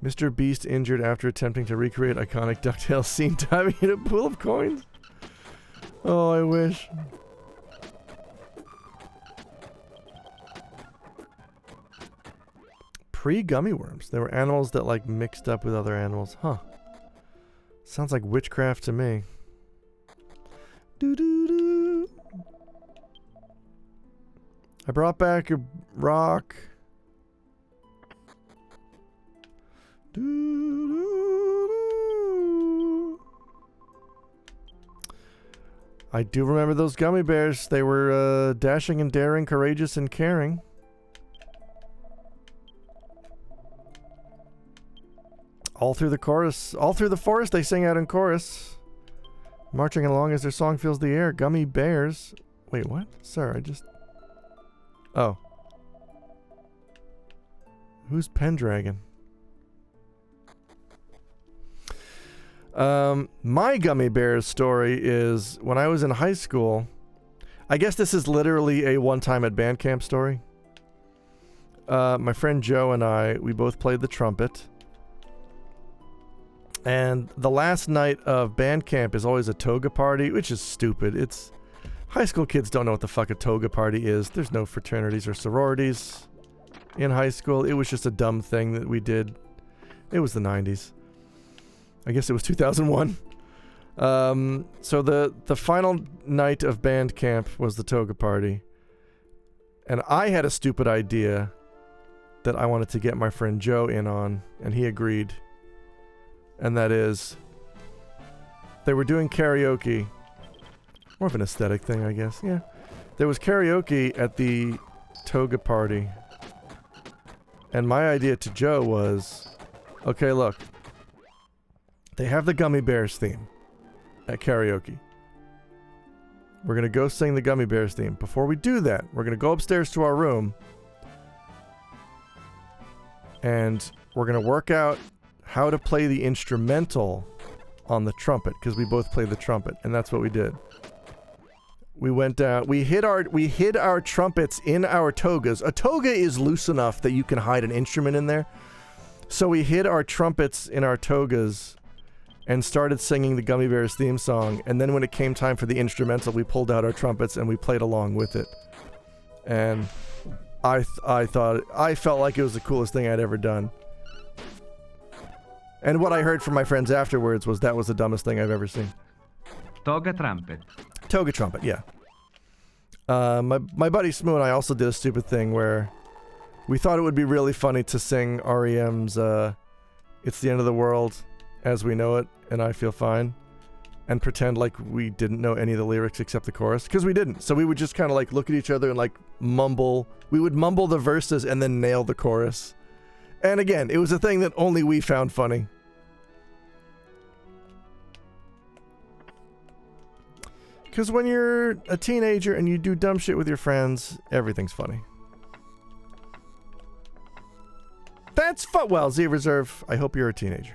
Mr. Beast injured after attempting to recreate iconic DuckTales scene diving in a pool of coins. Oh, I wish. Pre-gummy worms. There were animals that like mixed up with other animals. Huh. Sounds like witchcraft to me. Doo-doo-doo. I brought back a rock. Doo-doo-doo. I do remember those gummy bears. They were dashing and daring, courageous and caring. All through the chorus, all through the forest, they sing out in chorus. Marching along as their song fills the air. Gummy bears. Wait, what? Sir, I just... Oh. Who's Pendragon? My gummy bears story is when I was in high school. I guess this is literally a one-time at band camp story. My friend Joe and I, we both played the trumpet. And the last night of band camp is always a toga party, which is stupid. It's high school kids don't know what the fuck a toga party is. There's no fraternities or sororities in high school. It was just a dumb thing that we did. It was the 90s. I guess it was 2001. So the final night of band camp was the toga party. And I had a stupid idea that I wanted to get my friend Joe in on, and he agreed. And that is, they were doing karaoke. More of an aesthetic thing, I guess. Yeah. There was karaoke at the toga party. And my idea to Joe was, okay, look. They have the Gummy Bears theme at karaoke. We're going to go sing the Gummy Bears theme. Before we do that, we're going to go upstairs to our room. And we're going to work out how to play the instrumental on the trumpet, because we both play the trumpet, and that's what we did. We went down, we hid our trumpets in our togas. A toga is loose enough that you can hide an instrument in there. So we hid our trumpets in our togas and started singing the Gummy Bears theme song, and then when it came time for the instrumental, we pulled out our trumpets and we played along with it. And I felt like it was the coolest thing I'd ever done. And what I heard from my friends afterwards was that was the dumbest thing I've ever seen. Toga trumpet. Toga trumpet, yeah. My buddy Smoo and I also did a stupid thing where we thought it would be really funny to sing REM's It's the End of the World as we know it, and I Feel Fine, and pretend like we didn't know any of the lyrics except the chorus, because we didn't. So we would just kind of like look at each other and like mumble. We would mumble the verses and then nail the chorus. And again, it was a thing that only we found funny. Because when you're a teenager and you do dumb shit with your friends, everything's funny. That's fun. Well, Z Reserve, I hope you're a teenager.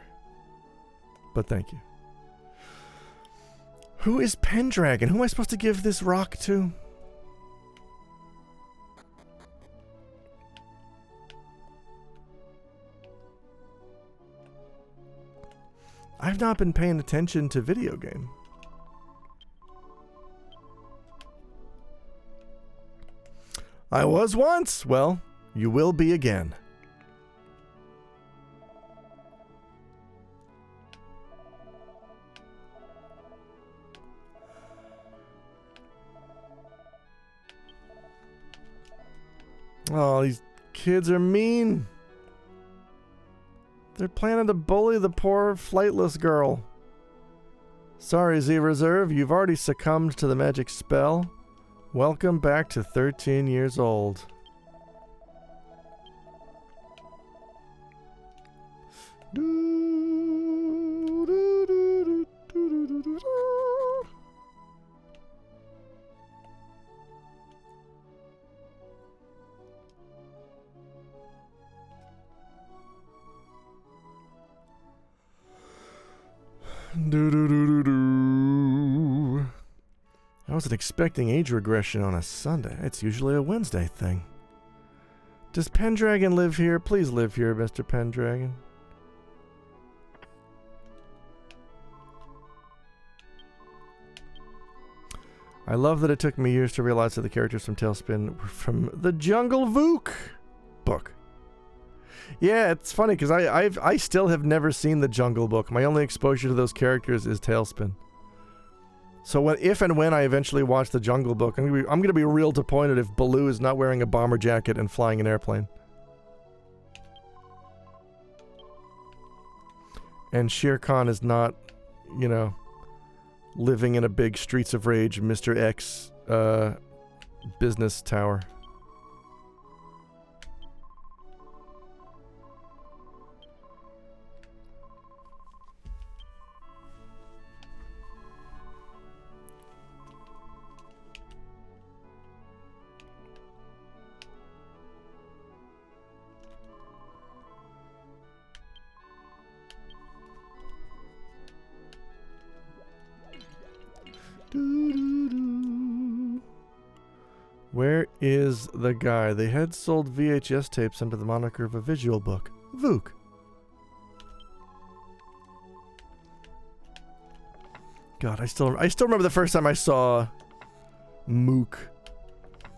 But thank you. Who is Pendragon? Who am I supposed to give this rock to? I've not been paying attention to video game. I was once. Well, you will be again. Oh, these kids are mean. They're planning to bully the poor flightless girl. Sorry, Z Reserve, you've already succumbed to the magic spell. Welcome back to 13 years old. I wasn't expecting age regression on a Sunday. It's usually a Wednesday thing. Does Pendragon live here? Please live here, Mr. Pendragon. I love that it took me years to realize that the characters from Tailspin were from the Jungle Vook book. Yeah, it's funny because I still have never seen the Jungle Book. My only exposure to those characters is Tailspin. So if and when I eventually watch the Jungle Book, I'm gonna be real disappointed if Baloo is not wearing a bomber jacket and flying an airplane. And Shere Khan is not, you know, living in a big Streets of Rage Mr. X business tower. Where is the guy? They had sold VHS tapes under the moniker of a visual book. Vook. God, I still remember the first time I saw Mook.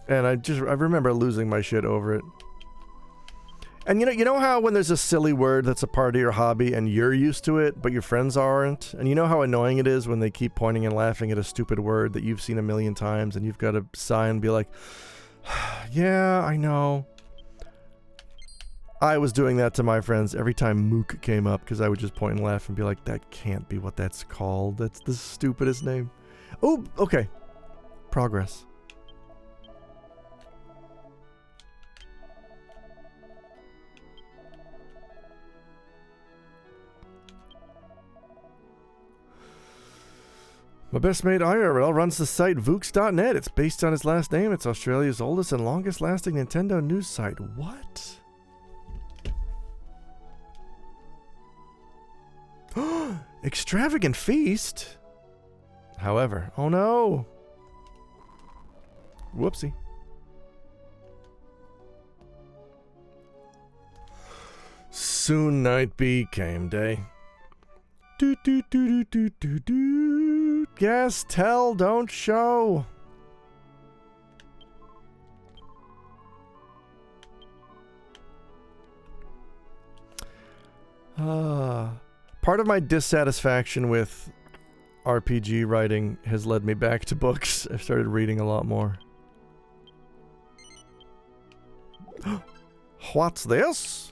And I remember losing my shit over it. And you know how when there's a silly word that's a part of your hobby and you're used to it, but your friends aren't? And you know how annoying it is when they keep pointing and laughing at a stupid word that you've seen a million times and you've got to sigh and be like, yeah, I know. I was doing that to my friends every time Mook came up because I would just point and laugh and be like, that can't be what that's called. That's the stupidest name. Oh, okay. Progress. My best mate IRL runs the site Vooks.net. It's based on his last name. It's Australia's oldest and longest lasting Nintendo news site. What? Extravagant feast? However, oh no. Whoopsie. Soon night became day. Do do do do do do do. Yes, tell, don't show. Part of my dissatisfaction with RPG writing has led me back to books. I've started reading a lot more. What's this?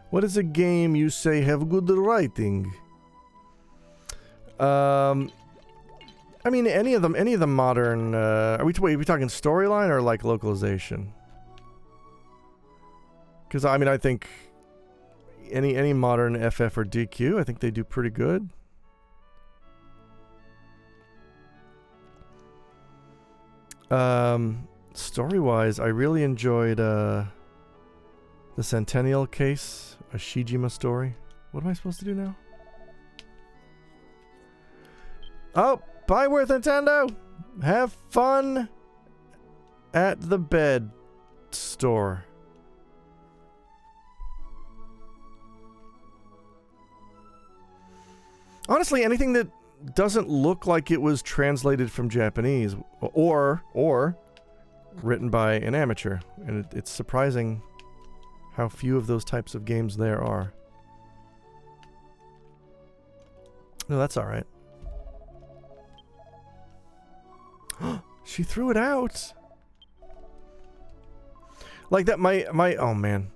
What is a game you say have good writing? I mean, any of the modern. Are we talking storyline or like localization? Because I mean, I think any modern FF or DQ, I think they do pretty good. Story-wise, I really enjoyed the Centennial Case, a Shijima story. What am I supposed to do now? Oh, bye with Nintendo! Have fun at the bed store. Honestly, anything that doesn't look like it was translated from Japanese or written by an amateur, and it's surprising how few of those types of games there are. No, that's all right. She threw it out. Like that, my oh man.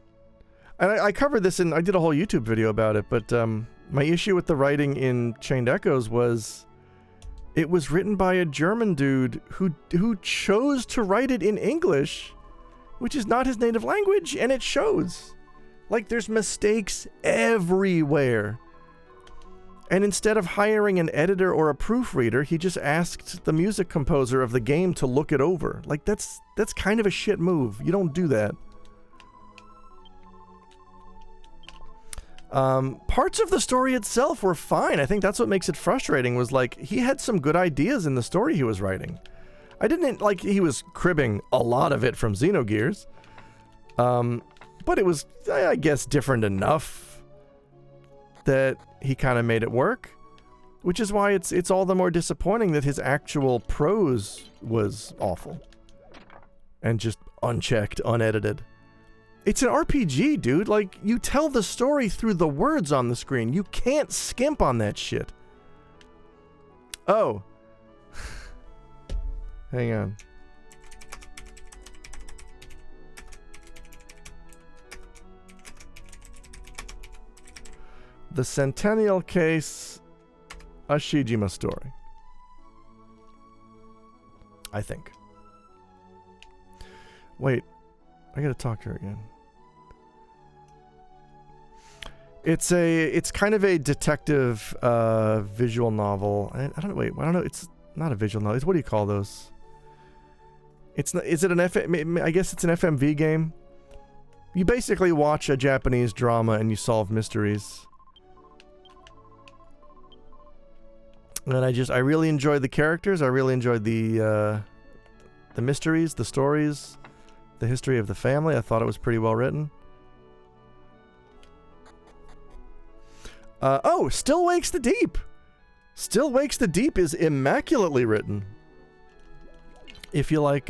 And I covered this I did a whole YouTube video about it, but my issue with the writing in Chained Echoes was it was written by a German dude who chose to write it in English, which is not his native language, and it shows. Like, there's mistakes everywhere. And instead of hiring an editor or a proofreader, he just asked the music composer of the game to look it over. Like, that's kind of a shit move. You don't do that. Parts of the story itself were fine. I think that's what makes it frustrating, was like, he had some good ideas in the story he was writing. I didn't, like, he was cribbing a lot of it from Xenogears. But it was, I guess, different enough that he kind of made it work. Which is why it's all the more disappointing that his actual prose was awful. And just unchecked, unedited. It's an RPG, dude. Like, you tell the story through the words on the screen. You can't skimp on that shit. Oh. Hang on. The Centennial Case, a Shijima story. I think. Wait. I gotta talk to her again. It's kind of a detective visual novel. I don't know. Wait, I don't know. It's not a visual novel. What do you call those? It's not, is it an I guess it's an FMV game. You basically watch a Japanese drama and you solve mysteries. And I really enjoyed the characters. I really enjoyed the mysteries, the stories, the history of the family. I thought it was pretty well written. Oh, Still Wakes the Deep. Still Wakes the Deep is immaculately written. If you like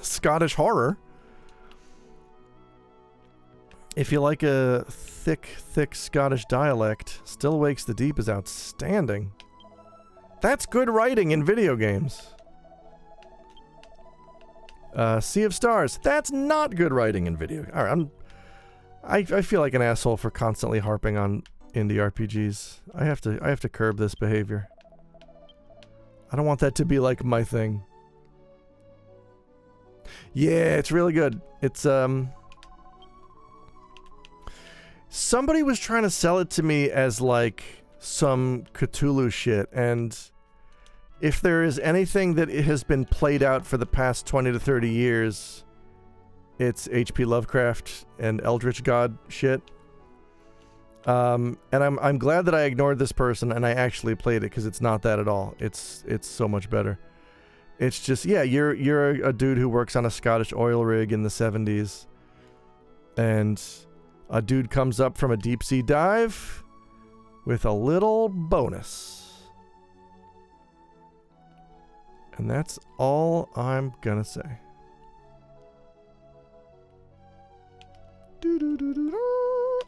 Scottish horror. If you like a thick Scottish dialect, Still Wakes the Deep is outstanding. That's good writing in video games. Sea of Stars. That's not good writing in video. All right, I feel like an asshole for constantly harping on indie RPGs. I have to curb this behavior. I don't want that to be like my thing. Yeah, it's really good. It's somebody was trying to sell it to me as like some Cthulhu shit, and if there is anything that it has been played out for the past 20 to 30 years, it's H.P. Lovecraft and Eldritch God shit. And I'm glad that I ignored this person and I actually played it, because it's not that at all. It's so much better. It's just, yeah, you're a dude who works on a Scottish oil rig in the 70s, and a dude comes up from a deep sea dive with a little bonus. And that's all I'm gonna say.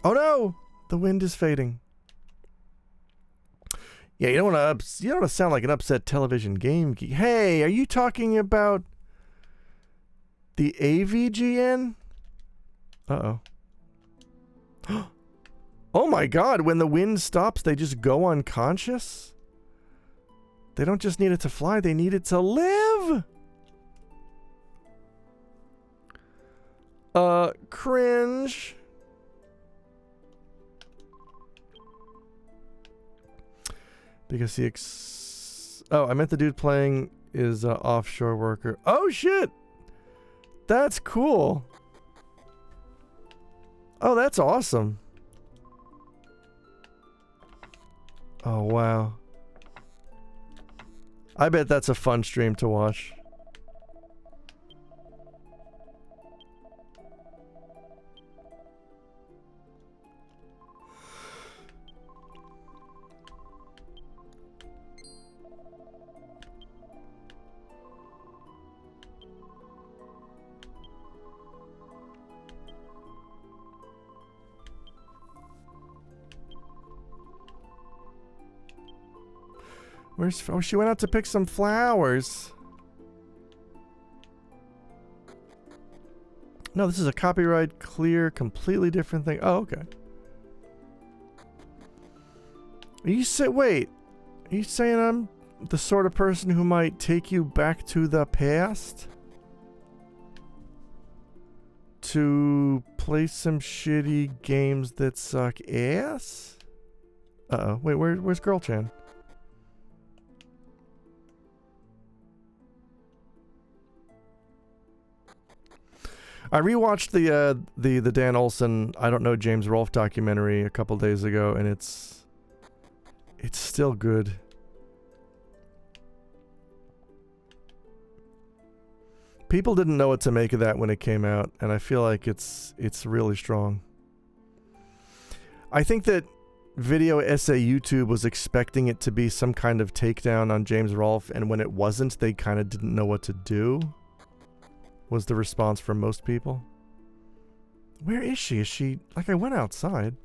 Oh no! The wind is fading. Yeah, you don't want to sound like an upset television game geek. Hey, are you talking about the AVGN? Uh-oh. Oh my god, when the wind stops, they just go unconscious? They don't just need it to fly, they need it to live! Cringe. Because I meant the dude playing is a offshore worker. Oh shit! That's cool. Oh, that's awesome. Oh wow. I bet that's a fun stream to watch. Where's... Oh, she went out to pick some flowers. No, this is a copyright clear, completely different thing. Oh, okay. Wait. Are you saying I'm the sort of person who might take you back to the past? To play some shitty games that suck ass? Uh-oh. Wait, where's Girl Chan? I rewatched the Dan Olson I Don't Know James Rolfe documentary a couple days ago, and it's still good. People didn't know what to make of that when it came out, and I feel like it's really strong. I think that Video Essay YouTube was expecting it to be some kind of takedown on James Rolfe, and when it wasn't, they kind of didn't know what to do. Was the response from most people. Where is she? Is she... Like, I went outside.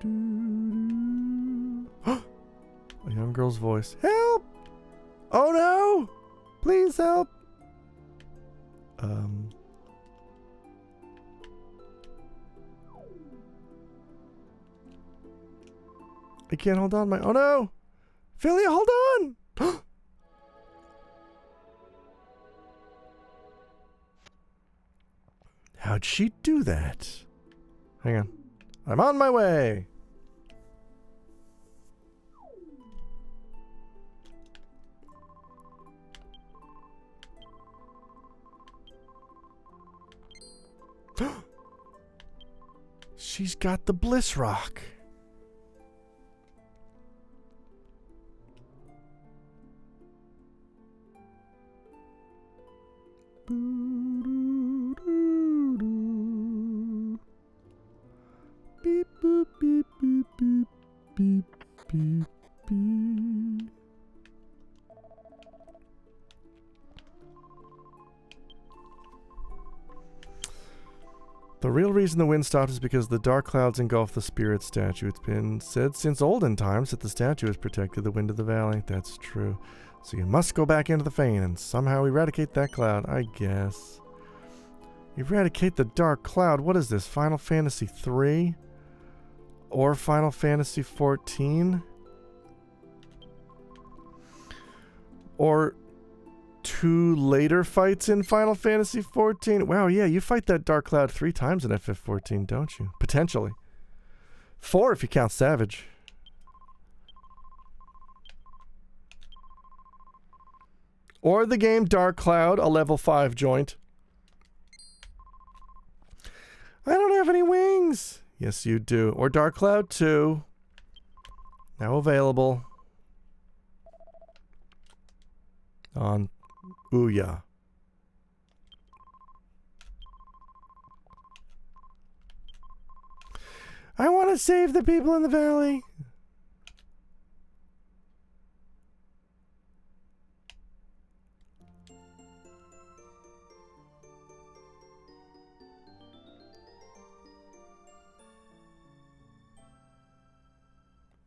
A young girl's voice. Help! Oh no! Please help! I can't hold on. Oh no! Philia, hold on! How'd she do that? Hang on. I'm on my way! She's got the Bliss Rock. Beep boop beep beep beep beep beep beep. The real reason the wind stopped is because the dark clouds engulf the spirit statue. It's been said since olden times that the statue has protected the wind of the valley. That's true. So you must go back into the fane and somehow eradicate that cloud, I guess. Eradicate the dark cloud. What is this? Final Fantasy 3? Or Final Fantasy 14? Or 2 later fights in Final Fantasy 14? Wow, yeah, you fight that dark cloud 3 times in FF14, don't you? Potentially. 4 if you count Savage. Or the game Dark Cloud, a level 5 joint. I don't have any wings. Yes, you do. Or Dark Cloud 2. Now available. On Ouya. I want to save the people in the valley.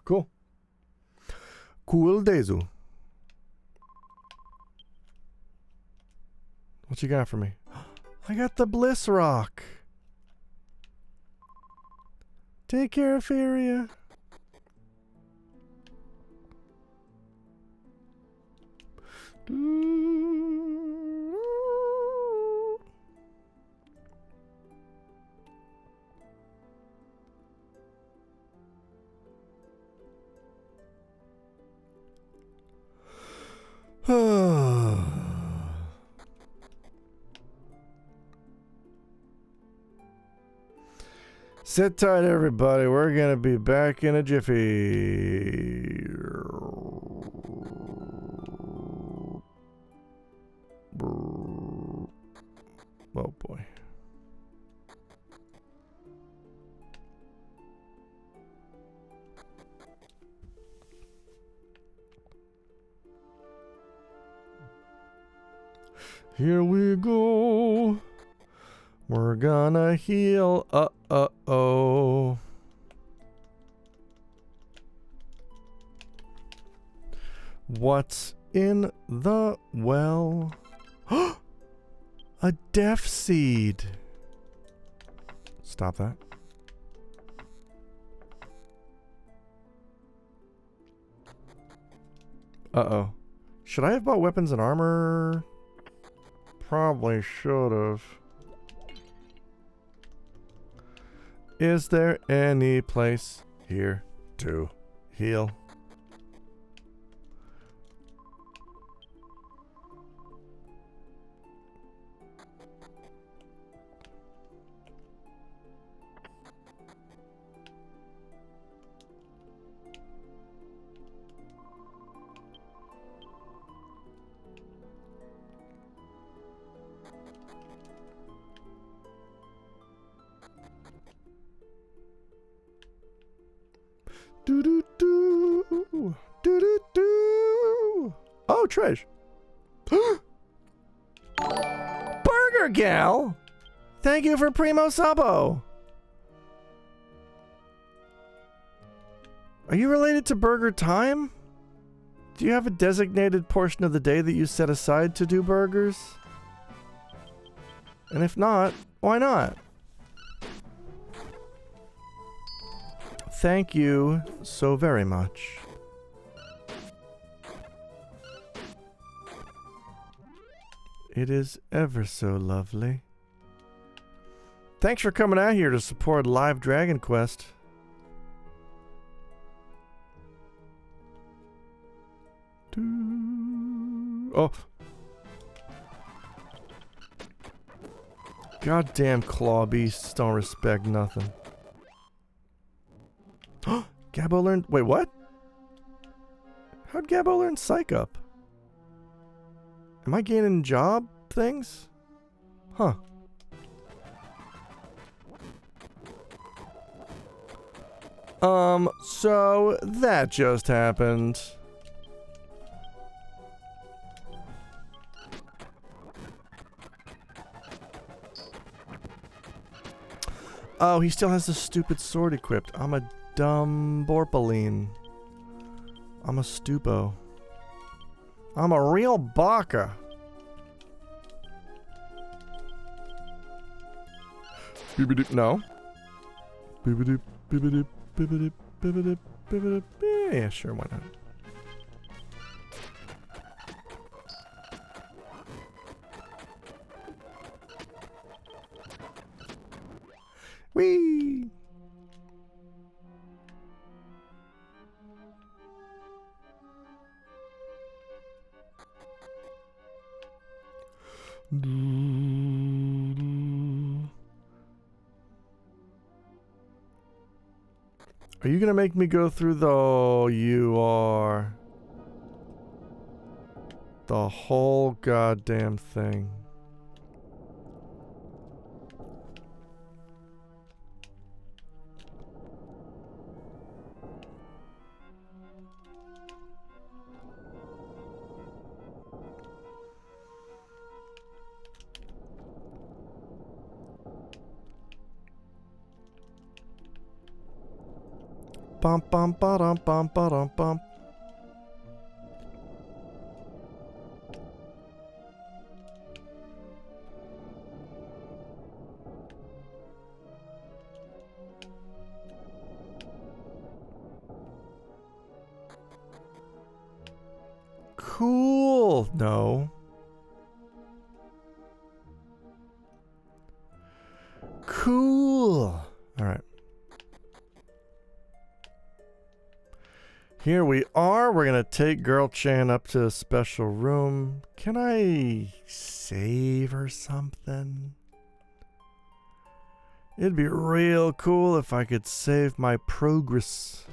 Cool. Cool Dezu. What you got for me? I got the Bliss Rock. Take care of Feria. Sit tight, everybody. We're gonna be back in a jiffy. Oh boy. Here we go. We're gonna heal. Uh-oh. What's in the well? A death seed. Stop that. Uh-oh. Should I have bought weapons and armor? Probably should have. Is there any place here to heal? Do do do do do do. Oh, Trish. Burger Gal. Thank you for Primo Sabo. Are you related to Burger Time? Do you have a designated portion of the day that you set aside to do burgers? And if not, why not? Thank you so very much. It is ever so lovely. Thanks for coming out here to support Live Dragon Quest. Oh. Goddamn claw beasts don't respect nothing. Gabbo learned... Wait, what? How'd Gabbo learn Psych Up? Am I gaining job things? Huh. So that just happened. Oh, he still has the stupid sword equipped. I'm a dumb Borpaline. I'm a stupo. I'm a real baka. Boop-a-doop, no. Boop-a-doop, boop-a-doop, boop-a-doop, boop-a-doop, boop-a-doop. Yeah, sure, why not? Whee! Are you gonna make me go through the... Oh, you are. The whole goddamn thing. Bum bum ba-dum bum ba-dum bum. Cool. No. Cool. All right. Here we are. We're going to take Girl Chan up to a special room. Can I save or something? It'd be real cool if I could save my progress.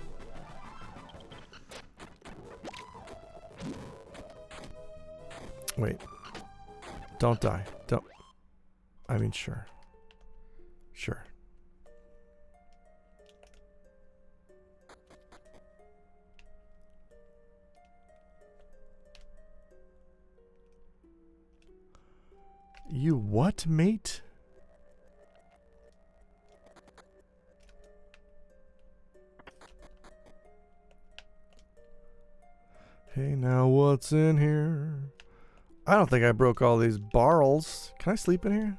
Wait. Don't die. Don't. I mean, sure. Sure. You what, mate? Hey, now what's in here? I don't think I broke all these barrels. Can I sleep in here?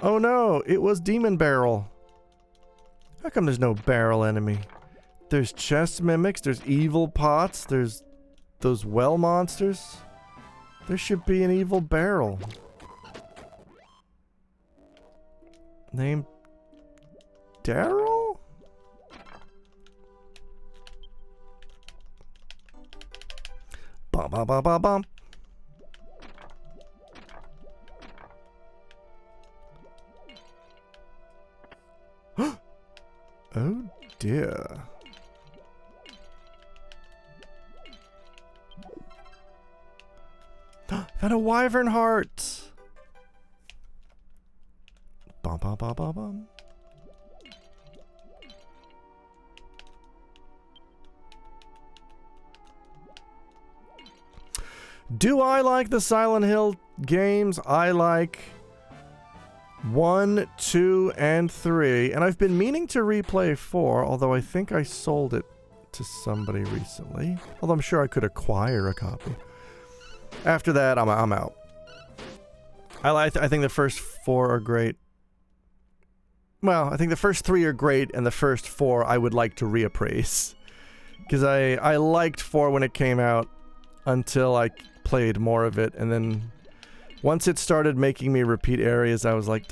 Oh no, it was Demon Barrel. How come there's no barrel enemy? There's chest mimics, there's evil pots, there's those well monsters. There should be an evil barrel. Named Daryl? Bum bum bum bum bum. Oh dear. Found a wyvern heart. Bum bum bum bum bum. Do I like the Silent Hill games? I like 1, 2, and 3. And I've been meaning to replay 4, although I think I sold it to somebody recently. Although I'm sure I could acquire a copy. After that, I'm out. I think the first 4 are great. Well, I think the first 3 are great, and the first 4 I would like to reappraise. Because I liked 4 when it came out until I played more of it, and then once it started making me repeat areas, I was like,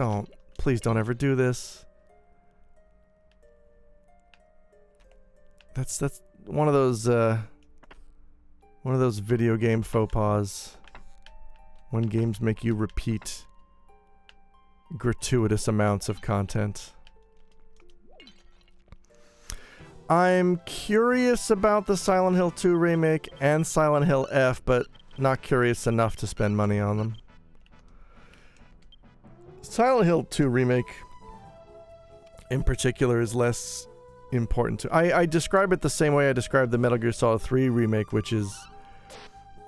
please don't ever do this. That's one of those video game faux pas when games make you repeat gratuitous amounts of content. I'm curious about the Silent Hill 2 remake and Silent Hill F, but not curious enough to spend money on them. Silent Hill 2 remake in particular is less important to... I describe it the same way I described the Metal Gear Solid 3 remake, which is...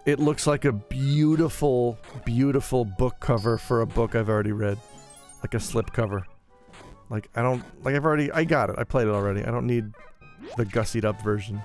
It looks like a beautiful, beautiful book cover for a book I've already read. Like a slipcover. Like, I don't... Like, I got it. I played it already. I don't need the gussied up version.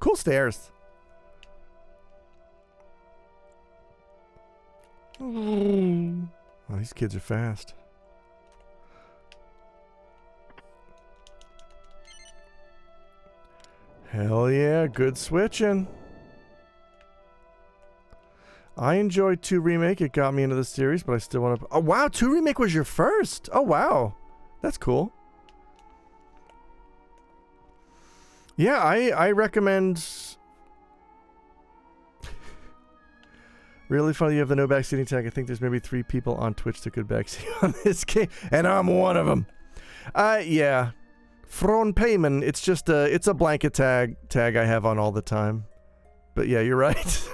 Cool stairs. Oh, these kids are fast. Hell yeah, good switching. I enjoyed 2 Remake. It got me into the series, but I still want to... Oh, wow, 2 Remake was your first. Oh, wow. That's cool. Yeah, I recommend... Really funny you have the no backseating tag. I think there's maybe 3 people on Twitch that could backseat on this game, and I'm one of them. Yeah. Fron payment, it's just it's a blanket tag I have on all the time. But yeah, you're right.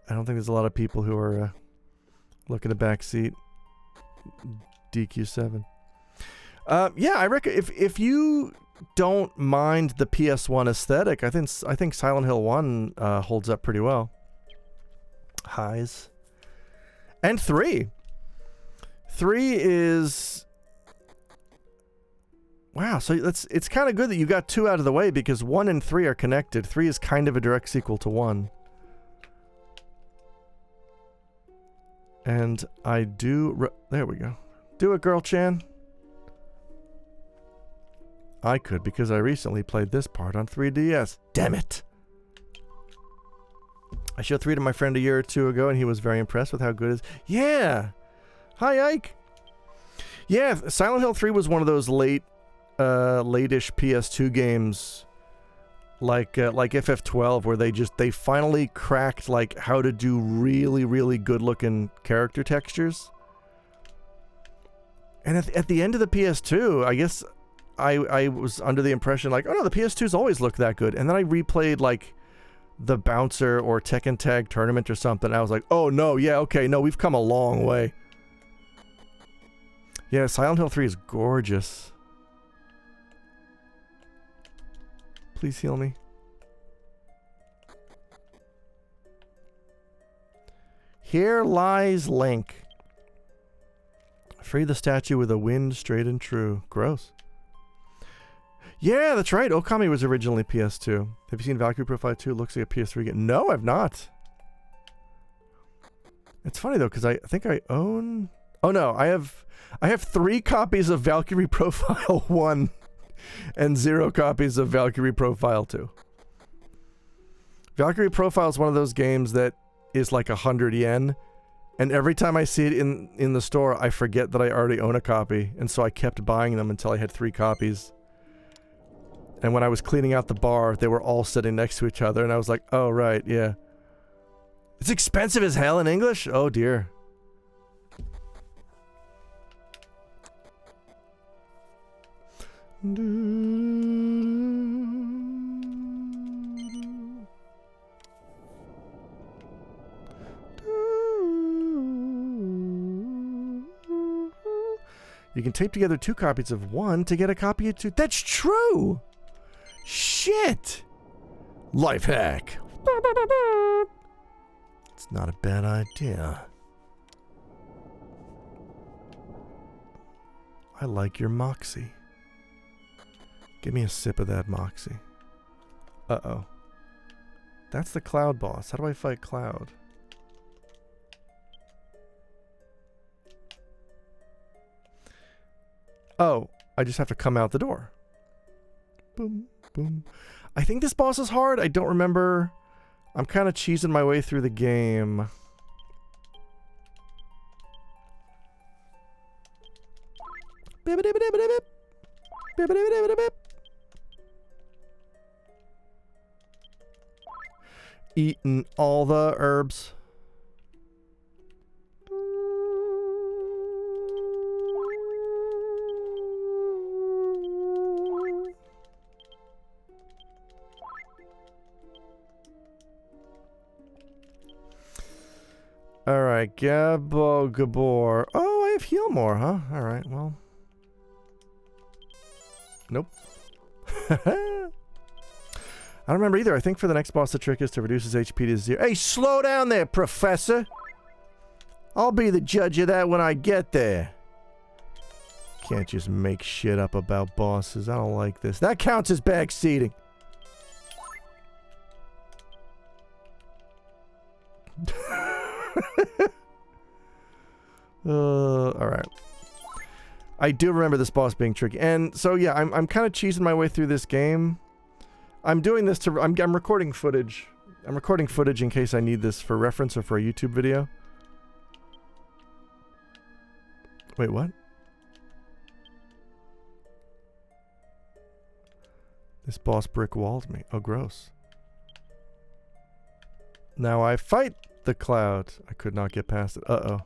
I don't think there's a lot of people who are looking to backseat DQ7. Yeah, I reckon if you don't mind the PS1 aesthetic, I think Silent Hill 1 holds up pretty well. Highs. And 3. 3 is... Wow, so it's kind of good that you got 2 out of the way, because 1 and 3 are connected. 3 is kind of a direct sequel to 1. And I do... There we go. Do it, girl Chan. I could because I recently played this part on 3DS. Damn it! I showed 3 to my friend a year or 2 ago, and he was very impressed with how good it is. Yeah! Hi, Ike! Yeah, Silent Hill 3 was one of those late, late-ish PS2 games, like FF12, where they finally cracked, like, how to do really, really good-looking character textures. And at the end of the PS2, I guess I was under the impression, like, oh no, the PS2's always looked that good. And then I replayed, like, the Bouncer or Tekken Tag Tournament or something. I was like, oh no, yeah, okay, no, we've come a long way. Yeah, Silent Hill 3 is gorgeous. Please heal me. Here lies Link. Free the statue with a wind straight and true. Gross. Yeah, that's right. Okami was originally PS2. Have you seen Valkyrie Profile 2? It looks like a PS3 game. No, I've not. It's funny though, because I think I own... Oh no, I have 3 copies of Valkyrie Profile 1 and 0 copies of Valkyrie Profile 2. Valkyrie Profile is one of those games that is like 100 yen, and every time I see it in the store, I forget that I already own a copy, and so I kept buying them until I had 3 copies. And when I was cleaning out the bar, they were all sitting next to each other, and I was like, oh right, yeah. It's expensive as hell in English? Oh dear. You can tape together 2 copies of 1 to get a copy of 2. That's true! Shit! Life hack. It's not a bad idea. I like your moxie. Give me a sip of that moxie. Uh-oh. That's the Cloud boss. How do I fight Cloud? Oh, I just have to come out the door. Boom, boom. I think this boss is hard. I don't remember. I'm kind of cheesing my way through the game. Eating all the herbs. Alright, Gabo Gabor. Oh, I have heal more, huh? Alright, well. Nope. I don't remember either. I think for the next boss, the trick is to reduce his HP to 0. Hey, slow down there, Professor! I'll be the judge of that when I get there. Can't just make shit up about bosses. I don't like this. That counts as backseating. Alright. I do remember this boss being tricky. And so yeah, I'm kind of cheesing my way through this game. I'm doing this to... I'm recording footage. I'm recording footage in case I need this for reference or for a YouTube video. Wait, what? This boss brick walled me. Oh, gross. Now I fight the Cloud. I could not get past it. Uh-oh.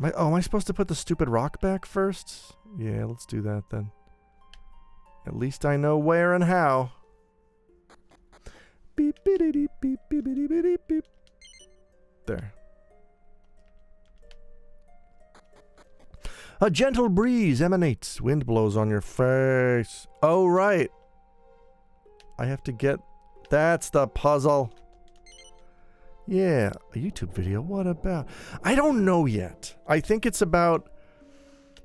Am I supposed to put the stupid rock back first? Yeah, let's do that then. At least I know where and how. Beep, beep, beep, beep, beep, beep, beep, beep. There. A gentle breeze emanates. Wind blows on your face. Oh, right. I have to get... That's the puzzle. Yeah, a YouTube video. What about? I don't know yet. I think it's about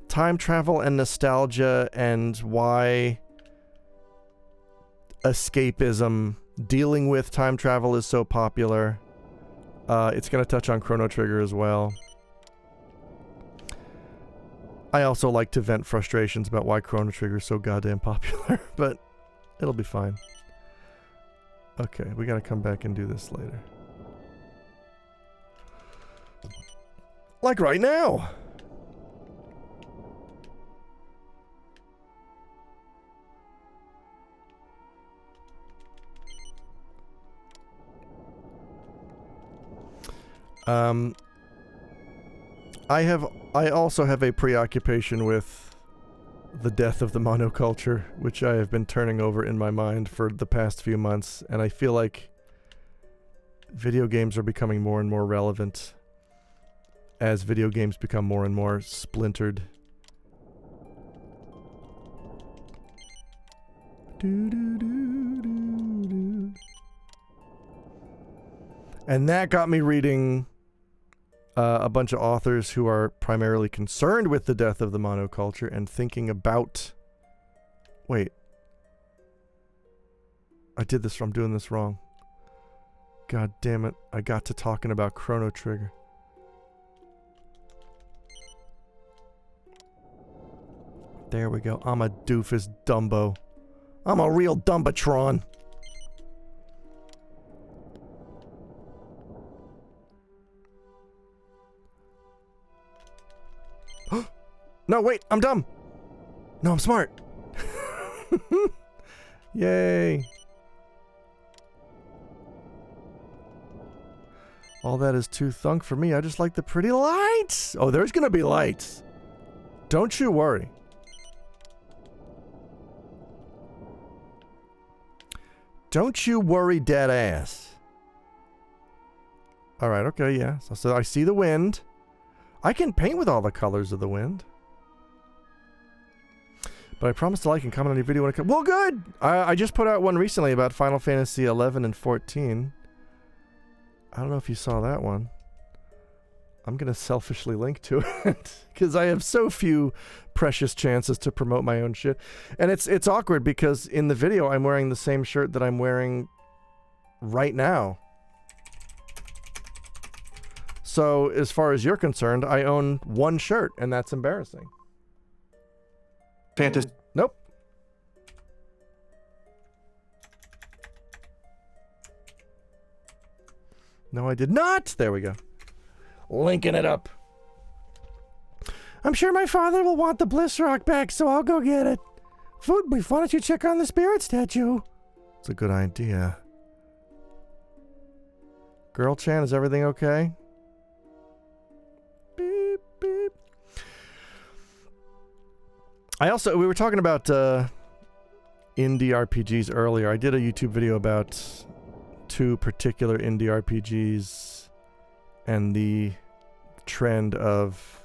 time travel and nostalgia and why escapism, dealing with time travel is so popular. It's going to touch on Chrono Trigger as well. I also like to vent frustrations about why Chrono Trigger is so goddamn popular, but it'll be fine. Okay, we gotta come back and do this later. Like right now! I also have a preoccupation with the death of the monoculture, which I have been turning over in my mind for the past few months, and I feel like video games are becoming more and more relevant as video games become more and more splintered. And that got me reading a bunch of authors who are primarily concerned with the death of the monoculture and thinking about... Wait. I did this. I'm doing this wrong. God damn it. I got to talking about Chrono Trigger. There we go. I'm a doofus Dumbo. I'm a real Dumbatron. No, wait, I'm dumb. No, I'm smart. Yay. All that is too thunk for me. I just like the pretty lights. Oh, there's gonna be lights. Don't you worry. Don't you worry, dead ass. Alright, okay, yeah. So I see the wind. I can paint with all the colors of the wind. But I promise to like and comment on your video when it comes. Well, good! I just put out one recently about Final Fantasy 11 and 14. I don't know if you saw that one. I'm gonna selfishly link to it because I have so few precious chances to promote my own shit. And it's awkward because in the video I'm wearing the same shirt that I'm wearing right now. So as far as you're concerned, I own one shirt, and that's embarrassing. Fantasy. Nope. No, I did not. There we go. Linking it up. I'm sure my father will want the Bliss Rock back, so I'll go get it. Foodbeef, why don't you check on the spirit statue? It's a good idea. Girl Chan, is everything okay? Beep, beep. We were talking about indie RPGs earlier. I did a YouTube video about 2 particular indie RPGs and the trend of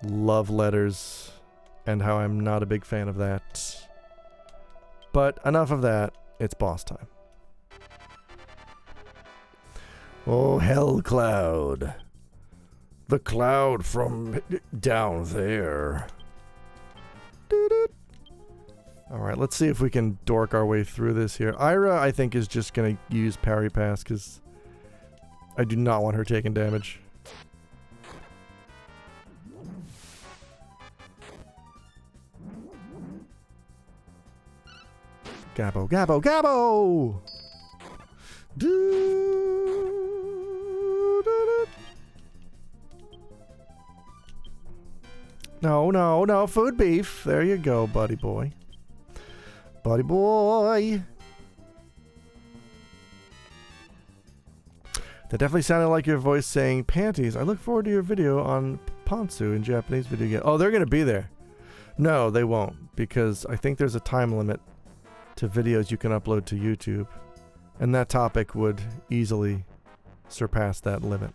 love letters and how I'm not a big fan of that. But enough of that. It's boss time. Oh, Hell Cloud. The cloud from down there. Alright, let's see if we can dork our way through this here. Ira, I think, is just going to use Parry Pass because I do not want her taking damage. Gabbo, gabbo, gabbo! No, food beef. There you go, buddy boy. Buddy boy. That definitely sounded like your voice saying, panties, I look forward to your video on Ponsu in Japanese video game. Oh, they're going to be there. No, they won't, because I think there's a time limit to videos you can upload to YouTube. And that topic would easily surpass that limit.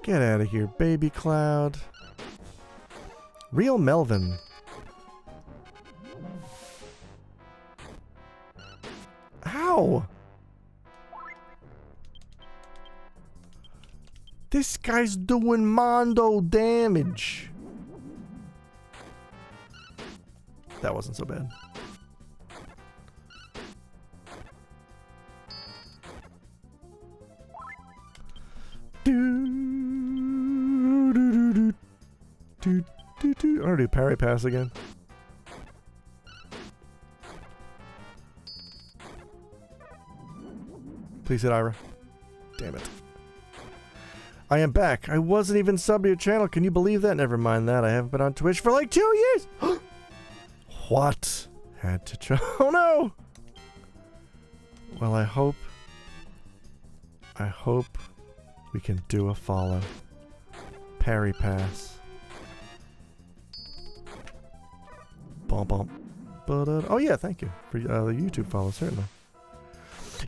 Get out of here, baby cloud. Real Melvin. Ow! This guy's doing mondo damage. that wasn't so bad. I'm gonna do parry pass again. Please hit Ira. Damn it. I am back. I wasn't even subbed to your channel. Can you believe that? Never mind that. I haven't been on Twitch for like 2 years. What? Had to try. Oh no! Well, I hope we can do a follow. Parry pass. Bump bump. But oh yeah, thank you for the YouTube follow, certainly.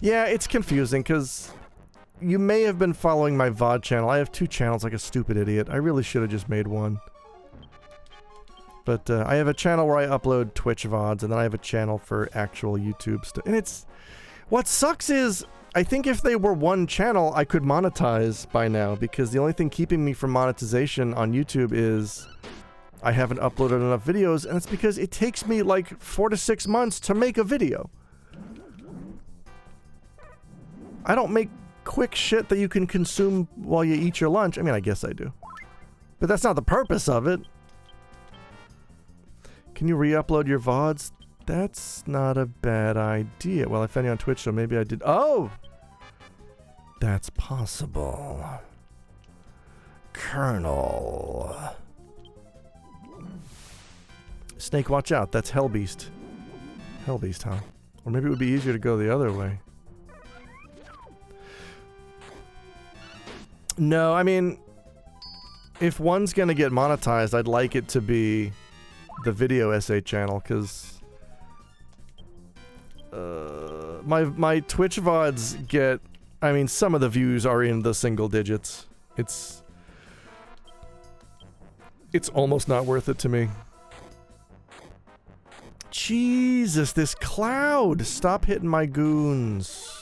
Yeah, it's confusing because you may have been following my VOD channel. I have 2 channels like a stupid idiot. I really should have just made one. But I have a channel where I upload Twitch VODs, and then I have a channel for actual YouTube stuff. And it's... What sucks is, I think if they were one channel, I could monetize by now, because the only thing keeping me from monetization on YouTube is I haven't uploaded enough videos, and it's because it takes me like 4 to 6 months to make a video. I don't make quick shit that you can consume while you eat your lunch. I mean, I guess I do. But that's not the purpose of it. Can you re-upload your VODs? That's not a bad idea. Well, I found you on Twitch, so maybe I did. Oh! That's possible. Colonel. Snake, watch out. That's Hellbeast. Hellbeast, huh? Or maybe it would be easier to go the other way. No, I mean, if one's gonna get monetized, I'd like it to be the video essay channel, because my Twitch VODs get, I mean, some of the views are in the single digits. It's almost not worth it to me. Jesus, this cloud! Stop hitting my goons.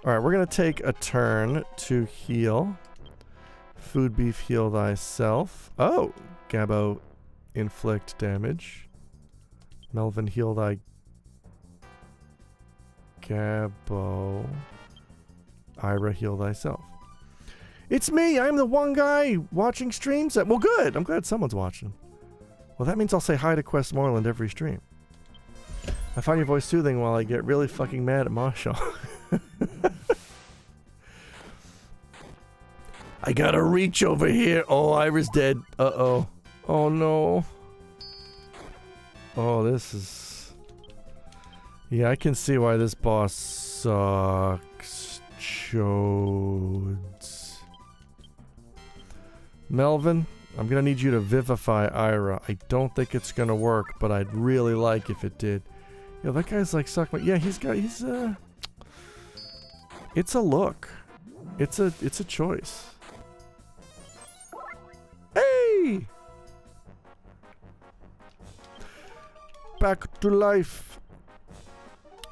Alright, we're gonna take a turn to heal. Food beef, heal thyself. Oh! Gabbo, inflict damage. Melvin, heal thy... Gabbo. Ira, heal thyself. It's me! I'm the one guy watching streams. Well, good! I'm glad someone's watching. Well, that means I'll say hi to Questmoreland every stream. I find your voice soothing while I get really fucking mad at Marshall. I gotta reach over here. Oh, Ira's dead. Uh-oh. Oh, no. Oh, this is... Yeah, I can see why this boss sucks. Chodes. Melvin, I'm gonna need you to vivify Ira. I don't think it's gonna work, but I'd really like if it did. Yo, that guy's like suck my... Yeah, he's it's a look. It's a choice. Hey! Back to life.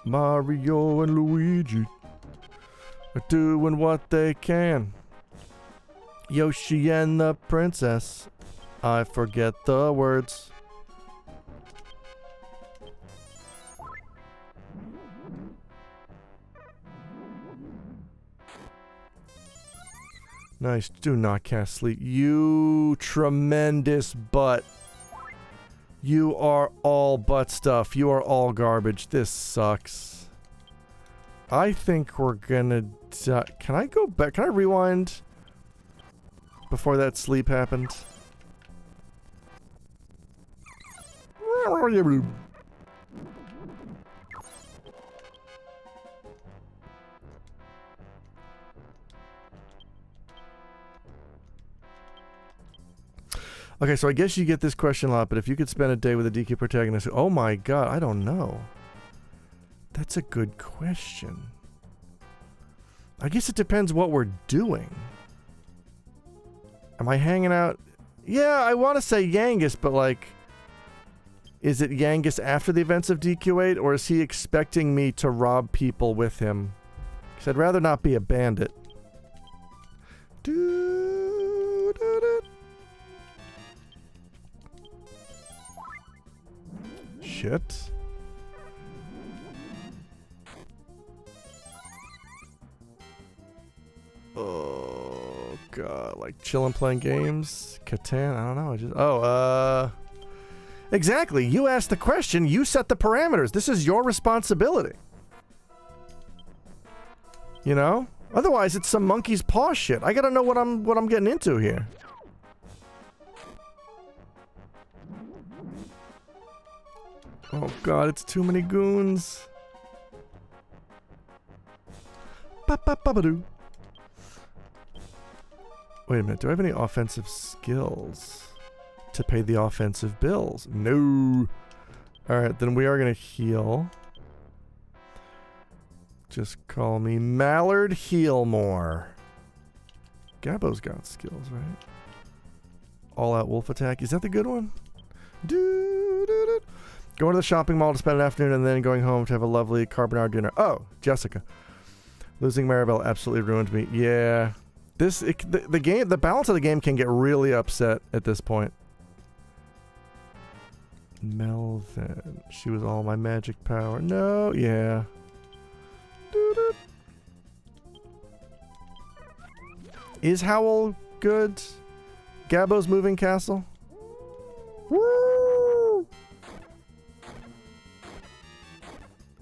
Mario and Luigi are doing what they can. Yoshi and the princess. I forget the words. Nice. Do not cast sleep. You tremendous butt. You are all butt stuff. You are all garbage. This sucks. I think we're gonna die. Can I go back? Can I rewind before that sleep happened? Okay, so I guess you get this question a lot, but if you could spend a day with a DQ protagonist... Oh my god, I don't know. That's a good question. I guess it depends what we're doing. Am I hanging out? Yeah, I want to say Yangus, but like... Is it Yangus after the events of DQ8, or is he expecting me to rob people with him? Because I'd rather not be a bandit. Shit. Oh god, like chilling playing games? Catan? I don't know. Exactly. You asked the question, you set the parameters. This is your responsibility. You know? Otherwise it's some monkey's paw shit. I gotta know what I'm getting into here. Oh god, it's too many goons. Ba-ba-ba-ba-doo. Wait a minute, do I have any offensive skills to pay the offensive bills? No. Alright, then we are gonna heal. Just call me Mallard Healmore. Gabbo's got skills, right? All out wolf attack. Is that the good one? Going to the shopping mall to spend an afternoon and then going home to have a lovely carbonara dinner. Oh, Jessica. Losing Maribel absolutely ruined me. Yeah. The balance of the game can get really upset at this point. Melvin. She was all my magic power. No, yeah. Is Howl good? Gabbo's moving castle? Woo!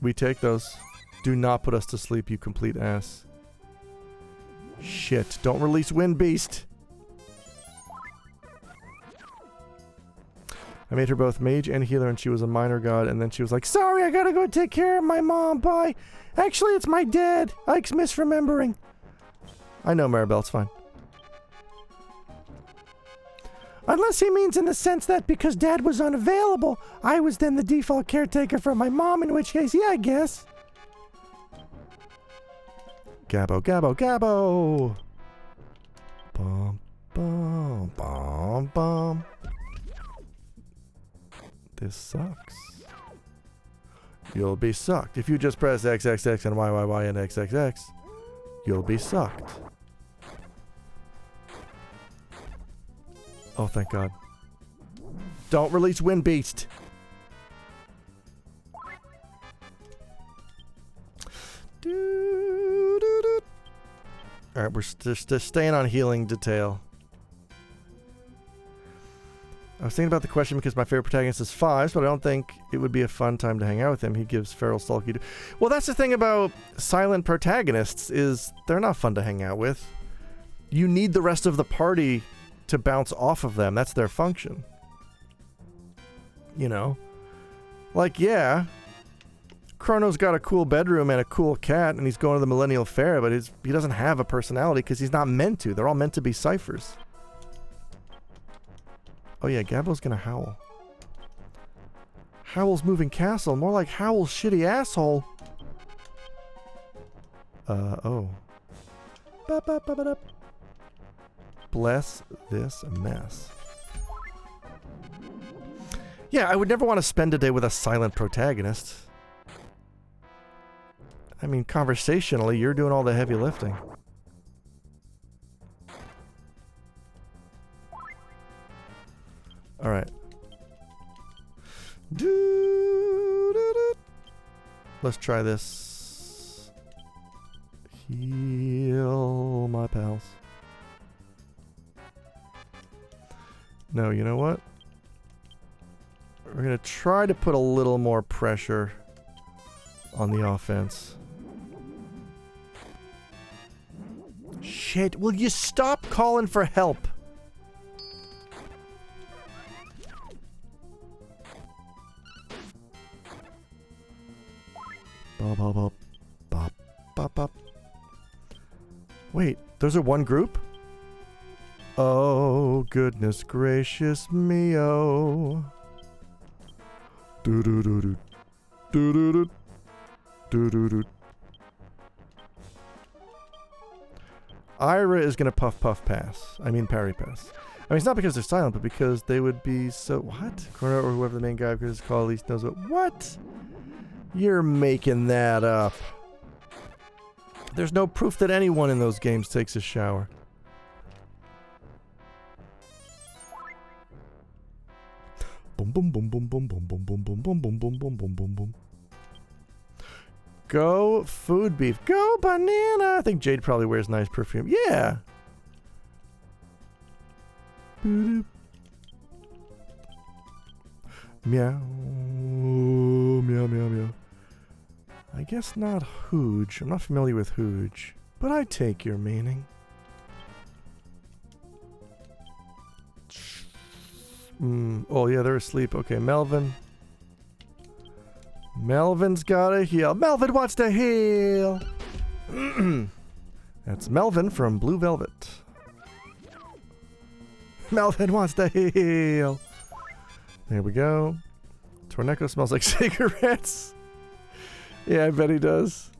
We take those. Do not put us to sleep, you complete ass. Shit, don't release Wind Beast. I made her both mage and healer and she was a minor god and then she was like, sorry, I gotta go take care of my mom, bye. Actually, it's my dad. Ike's misremembering. I know, Maribel, it's fine. Unless he means in the sense that because dad was unavailable, I was then the default caretaker for my mom, in which case, yeah, I guess. Gabbo, Gabbo, Gabbo! Bum, bum, bum, bum. This sucks. You'll be sucked. If you just press XXX and YYY and XXX, you'll be sucked. Oh, thank God. Don't release Wind Beast. Alright, we're just staying on healing detail. I was thinking about the question because my favorite protagonist is Fives, but I don't think it would be a fun time to hang out with him. He gives feral sulky to... Well, that's the thing about silent protagonists, is they're not fun to hang out with. You need the rest of the party to bounce off of them. That's their function. You know? Like, yeah, Chrono's got a cool bedroom and a cool cat, and he's going to the Millennial Fair, but he doesn't have a personality because he's not meant to. They're all meant to be ciphers. Oh yeah, Gabbo's gonna howl. Howl's moving castle, more like Howl's shitty asshole. Oh. Ba-ba-ba-ba-da. Bless this mess. Yeah, I would never want to spend a day with a silent protagonist. I mean, conversationally, you're doing all the heavy lifting. Alright. Let's try this. Heal my pals. No, you know what? We're gonna try to put a little more pressure on the offense. Shit, will you stop calling for help? Bop, bop, bop, bop, bop, bop. Wait, those are one group? Oh, goodness gracious me-oh. Do-do-do-do. Do-do-do. Do-do-do. Ira is gonna puff pass. I mean parry pass. I mean, it's not because they're silent, but because they would be so... What? Corner or whoever the main guy is called at least knows what... What? You're making that up. There's no proof that anyone in those games takes a shower. Boom boom boom boom boom boom boom boom boom boom boom boom boom boom boom boom. Go food beef. Go banana. I think Jade probably wears nice perfume. Yeah. Boop. Meow. Meow meow meow. I guess not Hooge. I'm not familiar with Hooge, but I take your meaning. Oh yeah, they're asleep. Okay, Melvin. Melvin's gotta heal. Melvin wants to heal! That's Melvin from Blue Velvet. Melvin wants to heal! There we go. Torneco smells like cigarettes. Yeah, I bet he does.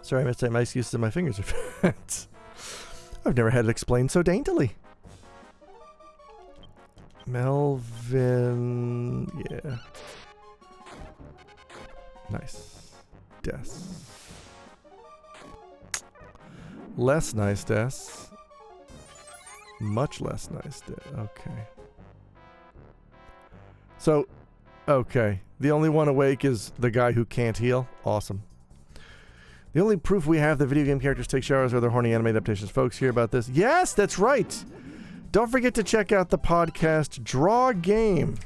Sorry, I missed my excuses and my fingers are fat. I've never had it explained so daintily. Melvin... yeah. Nice. Des. Less nice, Des. Much less nice, Des. Okay. So, okay. The only one awake is the guy who can't heal. Awesome. The only proof we have that video game characters take showers are their horny anime adaptations. Folks, hear about this? Yes, that's right! Don't forget to check out the podcast Draw Game.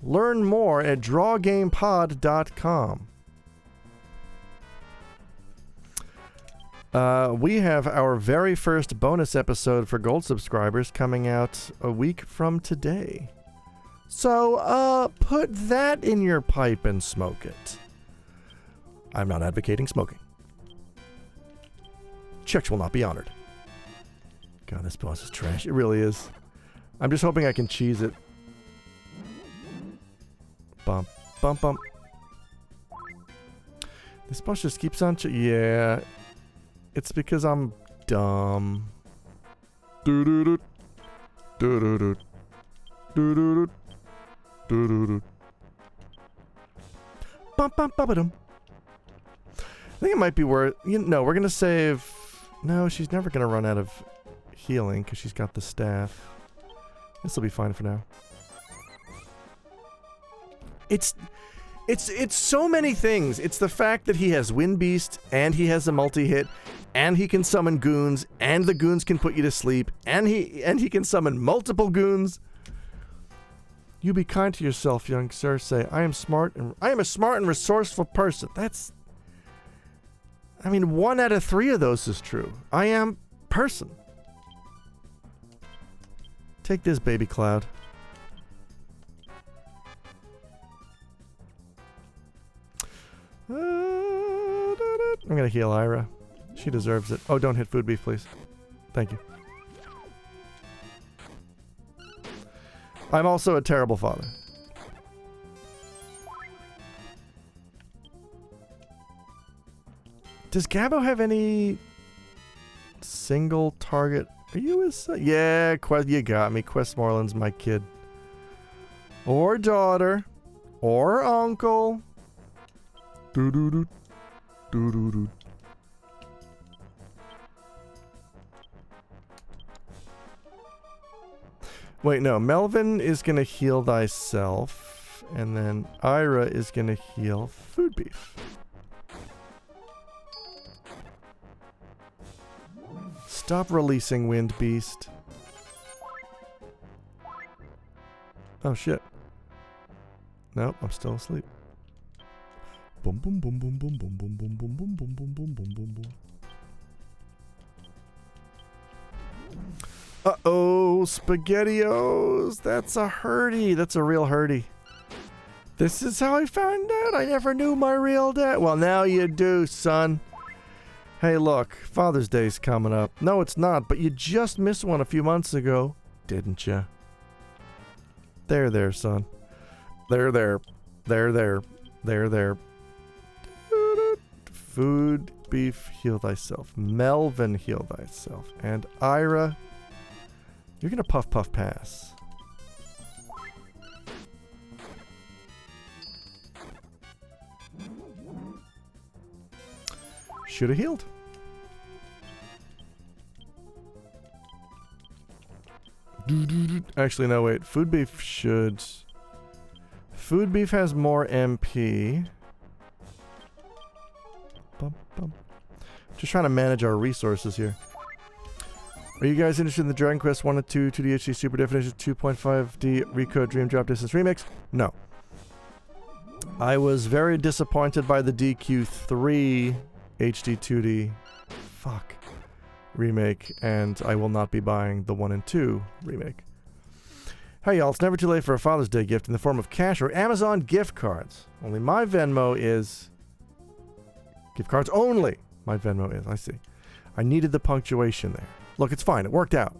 Learn more at drawgamepod.com. We have our very first bonus episode for gold subscribers coming out a week from today. So, put that in your pipe and smoke it. I'm not advocating smoking. Checks will not be honored. God, this boss is trash. It really is. I'm just hoping I can cheese it. Bump, bump, bump. This boss just keeps on yeah. It's because I'm dumb. Do-do-do. Do-do-do. Do-do-do. Do-do-do. Bump, bump, bump-a-dum. I think it might be worth... no, we're going to save... No, she's never going to run out of healing because she's got the staff. This will be fine for now. It's so many things. It's the fact that he has Wind Beast, and he has a multi-hit, and he can summon goons, and the goons can put you to sleep, and he can summon multiple goons. You be kind to yourself, young sir. Say, I am a smart and resourceful person. That's... I mean, 1 out of 3 of those is true. I am person. Take this, baby cloud. I'm gonna heal Ira. She deserves it. Oh, don't hit food beef, please. Thank you. I'm also a terrible father. Does Gabbo have any single target? Are you his son? Yeah, you got me. Questmoreland's my kid. Or daughter. Or uncle. Do-do-do. Do-do-do. Wait, no. Melvin is going to heal thyself. And then Ira is going to heal food beef. Stop releasing Wind Beast. Oh shit. Nope, I'm still asleep. Boom boom boom boom boom boom boom boom boom boom boom boom boom boom boom boom. Uh-oh, SpaghettiOs. That's a hurdy. That's a real hurdy. This is how I found out. I never knew my real dad. Well, now you do, son. Hey, look, Father's Day's coming up. No, it's not, but you just missed one a few months ago, didn't you? There, son. There. Food, beef, heal thyself. Melvin, heal thyself. And Ira, you're gonna puff pass. should have healed. Actually, no, wait. Food beef should... Food beef has more MP. Just trying to manage our resources here. Are you guys interested in the Dragon Quest 1 and 2 2D HD Super Definition 2.5D Recode Dream Drop Distance Remix? No. I was very disappointed by the DQ3 HD 2D remake, and I will not be buying the 1 and 2 remake. Hey y'all, it's never too late for a Father's Day gift in the form of cash or Amazon gift cards. Only my Venmo is... Gift cards only! My Venmo is, I see. I needed the punctuation there. Look, it's fine, it worked out.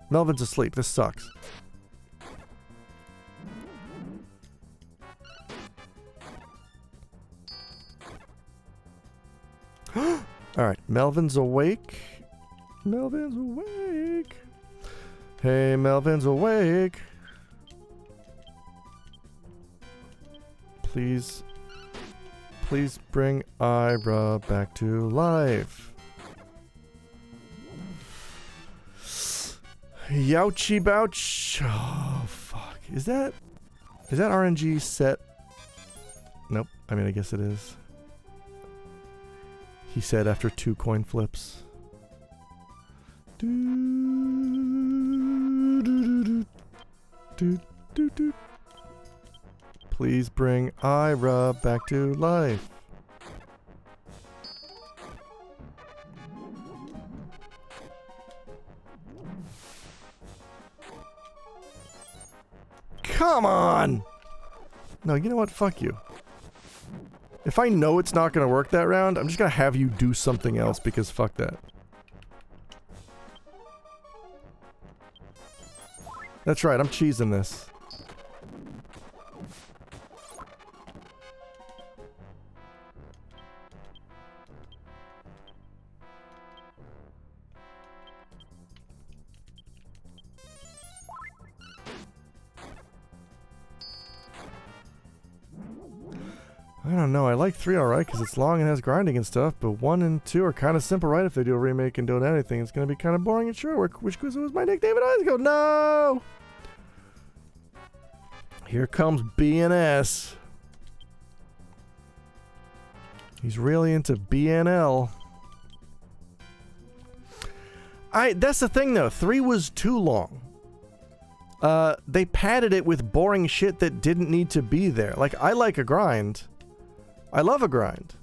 Melvin's asleep, this sucks. Alright, Melvin's awake. Melvin's awake. Hey, Melvin's awake. Please bring Ira back to life. Youchy bouch. Oh, fuck. Is that RNG set? Nope. I mean, I guess it is. He said after 2 coin flips. Please bring Ira back to life. Come on! No, you know what? Fuck you. If I know it's not gonna work that round, I'm just gonna have you do something else because fuck that. That's right, I'm cheesing this. I don't know, I like 3 alright because it's long and has grinding and stuff, but 1 and 2 are kind of simple, right? If they do a remake and don't add anything, it's going to be kind of boring and short. Which was my nickname and I go, no! Here comes BNS. He's really into BNL. That's the thing though, 3 was too long. They padded it with boring shit that didn't need to be there. Like, I like a grind. I love a grind.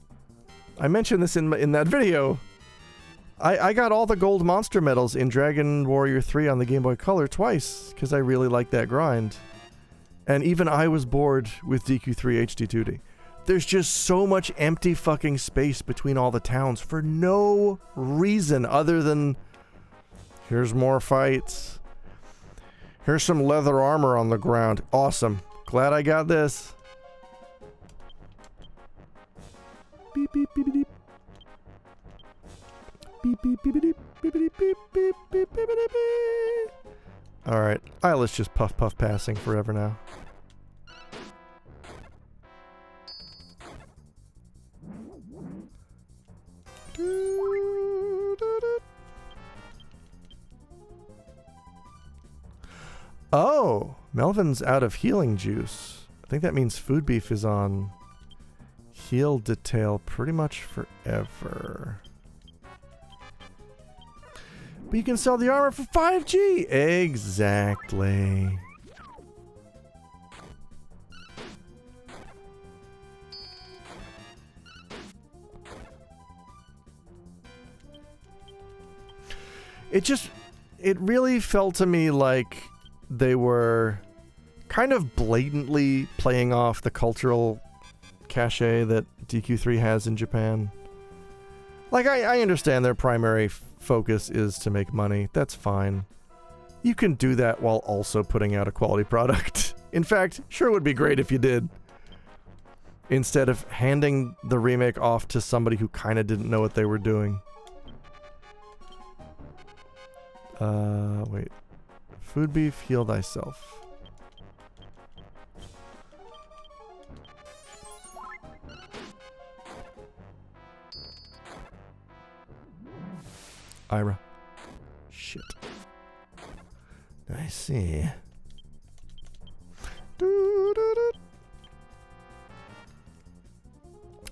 I mentioned this in that video. I got all the gold monster medals in Dragon Warrior 3 on the Game Boy Color twice, because I really like that grind. And even I was bored with DQ3 HD 2D. There's just so much empty fucking space between all the towns for no reason other than here's more fights. Here's some leather armor on the ground. Awesome. Glad I got this. Beep beep beep beep. Beep beep beep beep beep beep beep beep beep beep beep. Alright, Isla's just puff puff passing forever now. Oh, Melvin's out of healing juice. I think that means Food Beef is on heal detail pretty much forever. But you can sell the armor for 5G! Exactly. It really felt to me like they were kind of blatantly playing off the cultural cachet that DQ3 has in Japan. Like, I understand their primary focus is to make money. That's fine. You can do that while also putting out a quality product. In fact, sure would be great if you did. Instead of handing the remake off to somebody who kind of didn't know what they were doing. Wait. Food Beef, heal thyself. Ira. Shit. I see.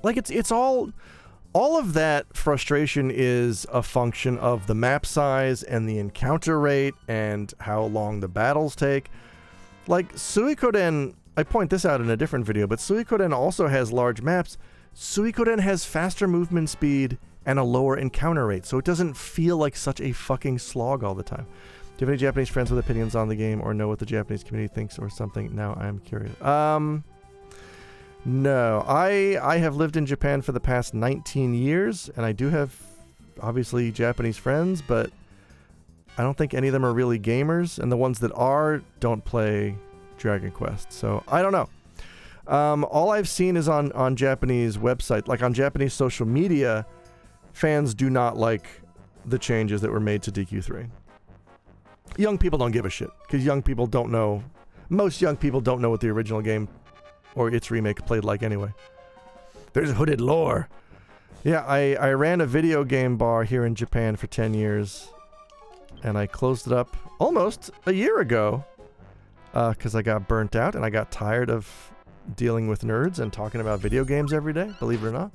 Like it's all of that frustration is a function of the map size and the encounter rate and how long the battles take. Like Suikoden, I point this out in a different video, but Suikoden also has large maps. Suikoden has faster movement speed and a lower encounter rate, so it doesn't feel like such a fucking slog all the time. Do you have any Japanese friends with opinions on the game or know what the Japanese community thinks or something? Now I'm curious. No. I have lived in Japan for the past 19 years, and I do have, obviously, Japanese friends, but I don't think any of them are really gamers, and the ones that are don't play Dragon Quest, so I don't know. All I've seen is on Japanese websites, like on Japanese social media, fans do not like the changes that were made to DQ3. Young people don't give a shit, because young people don't know, most young people don't know what the original game or its remake played like anyway. There's hooded lore. Yeah, I ran a video game bar here in Japan for 10 years, and I closed it up almost a year ago, because I got burnt out and I got tired of dealing with nerds and talking about video games every day, believe it or not.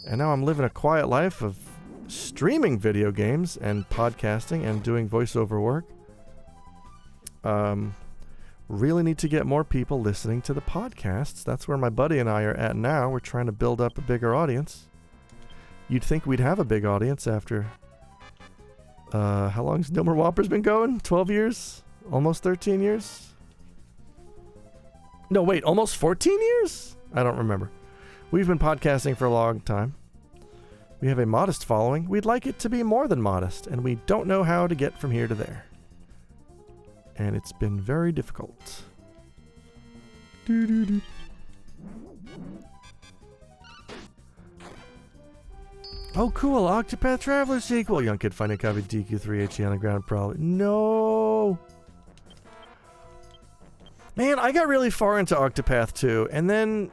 And now I'm living a quiet life of streaming video games and podcasting and doing voiceover work. Really need to get more people listening to the podcasts. That's where my buddy and I are at now. We're trying to build up a bigger audience. You'd think we'd have a big audience after... how long's No More Whoppers been going? 12 years? Almost 13 years? No, wait, almost 14 years? I don't remember. We've been podcasting for a long time. We have a modest following. We'd like it to be more than modest, and we don't know how to get from here to there. And it's been very difficult. Doo-doo-doo. Oh, cool. Octopath Traveler sequel. Young kid finding a copy of DQ3 HE on the ground, probably. No! Man, I got really far into Octopath 2, and then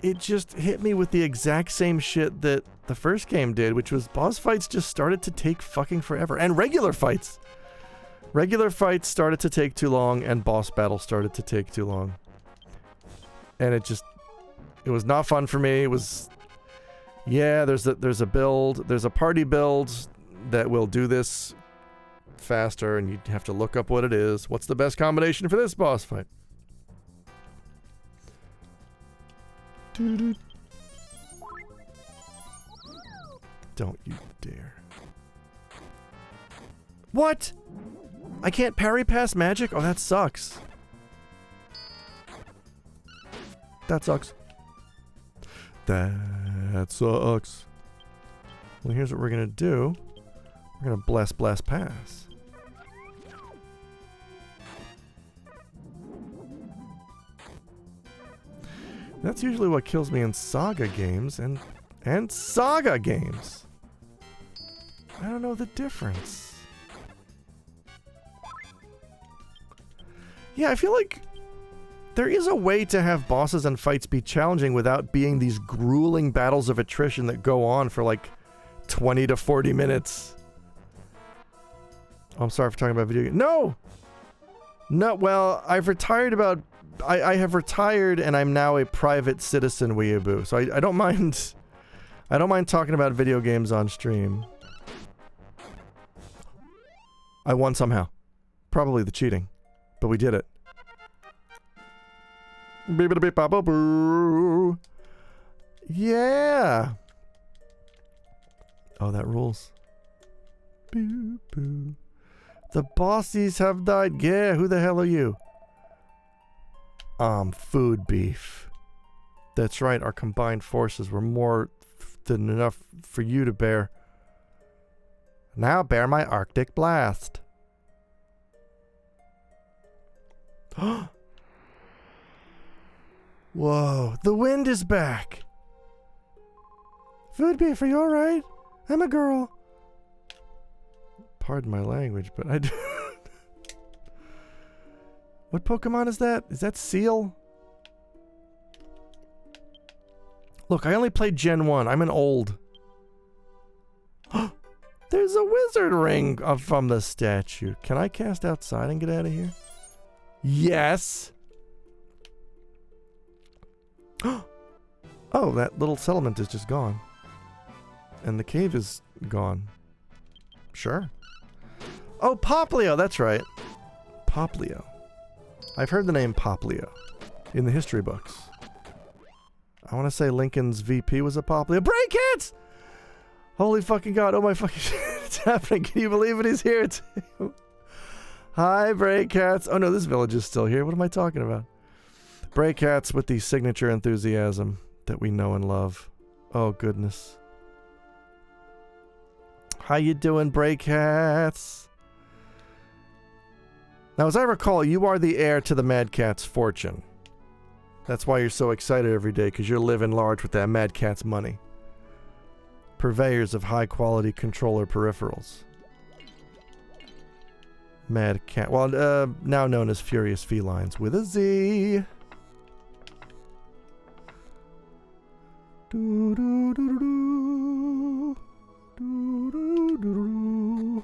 it just hit me with the exact same shit that the first game did, which was boss fights just started to take fucking forever. And regular fights. Regular fights started to take too long, and boss battles started to take too long. And it was not fun for me. It was, yeah, there's a party build that will do this faster, and you have to look up what it is. What's the best combination for this boss fight? Don't you dare. What? I can't parry past magic? Oh, that sucks. That sucks. That sucks. Well, here's what we're gonna do. We're gonna bless pass. That's usually what kills me in Saga games and Saga games. I don't know the difference. Yeah, I feel like there is a way to have bosses and fights be challenging without being these grueling battles of attrition that go on for like 20 to 40 minutes. Oh, I'm sorry for talking about video games. No! No, well, I've retired about... I have retired and I'm now a private citizen weeaboo, so I don't mind... I don't mind talking about video games on stream. I won somehow. Probably the cheating. But we did it. Yeah! Oh, that rules. Boo, boo. The bossies have died. Yeah, who the hell are you? Food beef. That's right, our combined forces were more than enough for you to bear. Now bear my Arctic blast. Whoa, the wind is back. Food beef, are you alright? I'm a girl. Pardon my language, but I do. What Pokemon is that? Is that Seal? Look, I only played Gen 1. I'm an old. wizard ring from the statue. Can I cast outside and get out of here? Yes. Oh, that little settlement is just gone. And the cave is gone. Sure. Oh, Poplio, that's right. Poplio. I've heard the name Poplio in the history books. I want to say Lincoln's VP was a Poplio. Breakheads! Holy fucking God. Oh my fucking shit. It's happening. Can you believe it? He's here too. Hi, Breakheads. Oh no, this village is still here. What am I talking about? Breakheads with the signature enthusiasm that we know and love. Oh goodness. How you doing, Breakheads? Now, as I recall, you are the heir to the Mad Cat's fortune. That's why you're so excited every day, because you're living large with that Mad Cat's money. Purveyors of high-quality controller peripherals. Mad Cat. Well, now known as Furious Felines with a Z. Do, do, do, do, do. Do, do, do, do.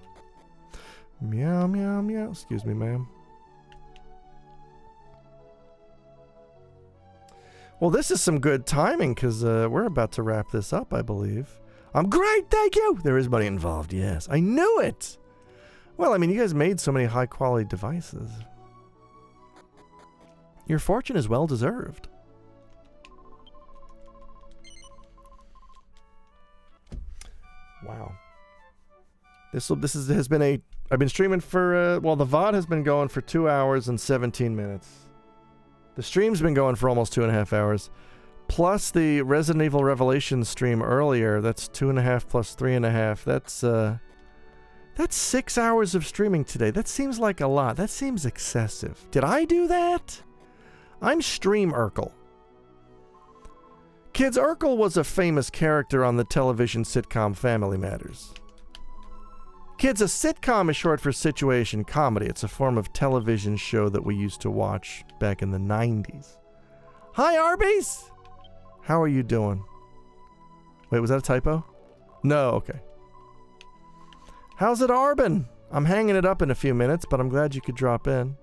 Meow, meow, meow. Excuse me, ma'am. Well, this is some good timing, because we're about to wrap this up, I believe. I'm great, thank you! There is money involved, yes. I knew it! Well, I mean, you guys made so many high-quality devices. Your fortune is well-deserved. Wow. Has been a... I've been streaming for... well, the VOD has been going for 2 hours and 17 minutes. The stream's been going for almost 2.5 hours. Plus the Resident Evil Revelations stream earlier. That's 2.5 plus 3.5. That's 6 hours of streaming today. That seems like a lot. That seems excessive. Did I do that? I'm Stream Urkel. Kids, Urkel was a famous character on the television sitcom Family Matters. Kids, a sitcom is short for situation comedy. It's a form of television show that we used to watch back in the 90s. Hi, Arby's! How are you doing? Wait, was that a typo? No, okay. How's it, Arbin? I'm hanging it up in a few minutes, but I'm glad you could drop in.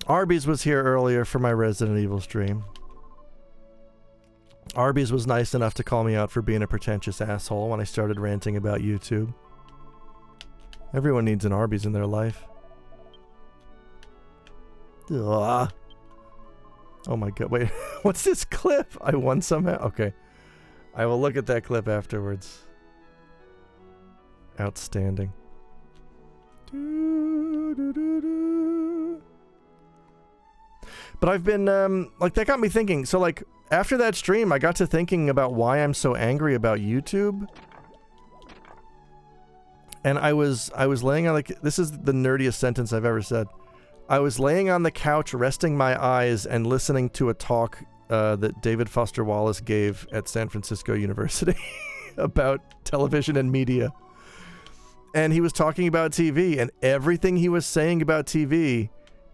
Arby's was here earlier for my Resident Evil stream. Arby's was nice enough to call me out for being a pretentious asshole when I started ranting about YouTube. Everyone needs an Arby's in their life. Ugh. Oh my god, wait, what's this clip? I won somehow? Okay. I will look at that clip afterwards. Outstanding. But I've been, like, that got me thinking. So, like, after that stream, I got to thinking about why I'm so angry about YouTube. And I was laying on, like, this is the nerdiest sentence I've ever said. I was laying on the couch, resting my eyes, and listening to a talk that David Foster Wallace gave at San Francisco University about television and media. And he was talking about TV, and everything he was saying about TV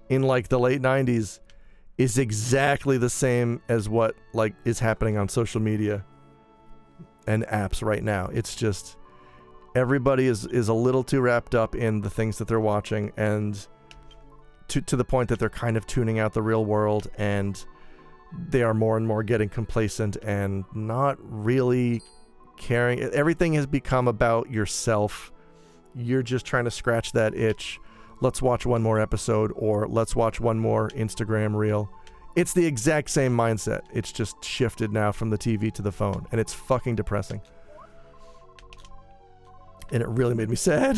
in, like, the late 90s is exactly the same as what, like, is happening on social media and apps right now. It's just everybody is a little too wrapped up in the things that they're watching, and to the point that they're kind of tuning out the real world, and they are more and more getting complacent and not really caring. Everything has become about yourself. You're just trying to scratch that itch. Let's watch one more episode, or let's watch one more Instagram reel. It's the exact same mindset. It's just shifted now from the TV to the phone, and it's fucking depressing. And it really made me sad.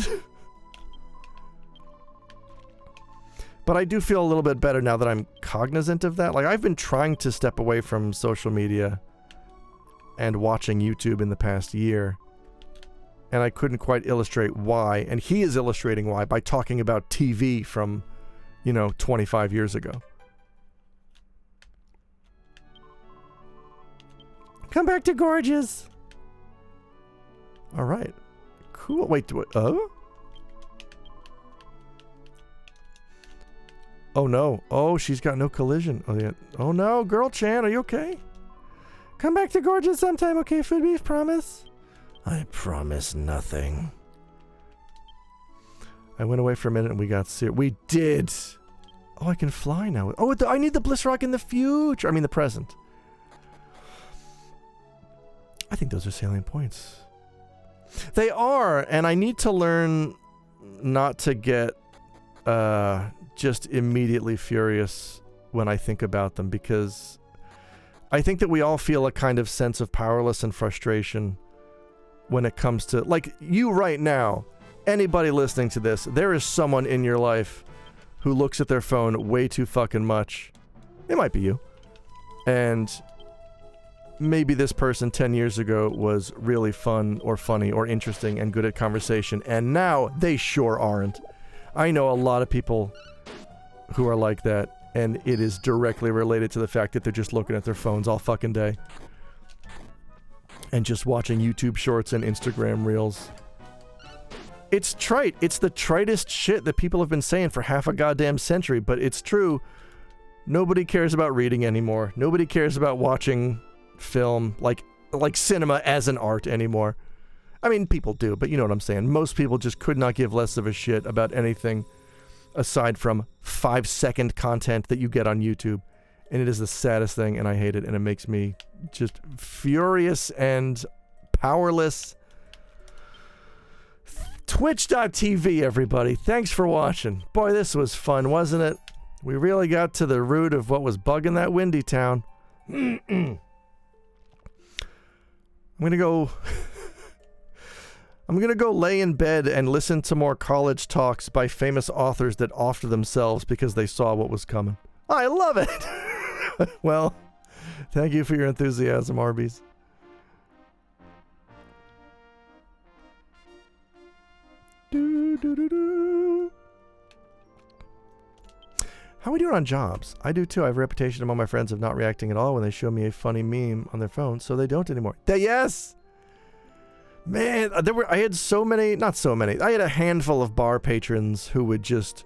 But I do feel a little bit better now that I'm cognizant of that. Like, I've been trying to step away from social media and watching YouTube in the past year, and I couldn't quite illustrate why. And he is illustrating why by talking about TV from, 25 years ago. Come back to Gorgeous. All right. Cool. Wait, oh? Oh no. Oh, she's got no collision. Oh yeah. Oh no, girl Chan, are you okay? Come back to Gorgeous sometime, okay, Food Beef? Promise? I promise nothing. I went away for a minute and we got serious. We did! Oh, I can fly now. Oh, I need the Bliss Rock in the future. I mean, the present. I think those are salient points. They are, and I need to learn not to get just immediately furious when I think about them, because I think that we all feel a kind of sense of powerlessness and frustration when it comes to, like, you right now, anybody listening to this, there is someone in your life who looks at their phone way too fucking much. It might be you. And maybe this person 10 years ago was really fun or funny or interesting and good at conversation, and now they sure aren't. I know a lot of people who are like that, and it is directly related to the fact that they're just looking at their phones all fucking day. And just watching YouTube shorts and Instagram reels. It's trite. It's the tritest shit that people have been saying for half a goddamn century, but it's true. Nobody cares about reading anymore. Nobody cares about watching film, like cinema as an art anymore. I mean, people do, but you know what I'm saying. Most people just could not give less of a shit about anything aside from 5-second content that you get on YouTube. And it is the saddest thing, and I hate it, and it makes me just furious and powerless. Twitch.tv, everybody. Thanks for watching. Boy, this was fun, wasn't it? We really got to the root of what was bugging that Windy Town. I'm gonna go lay in bed and listen to more college talks by famous authors that offed themselves because they saw what was coming. I love it. Well, thank you for your enthusiasm, Arby's. How are we doing on jobs? I do too. I have a reputation among my friends of not reacting at all when they show me a funny meme on their phone, so they don't anymore. Yes! Man, I had so many, not so many, I had a handful of bar patrons who would just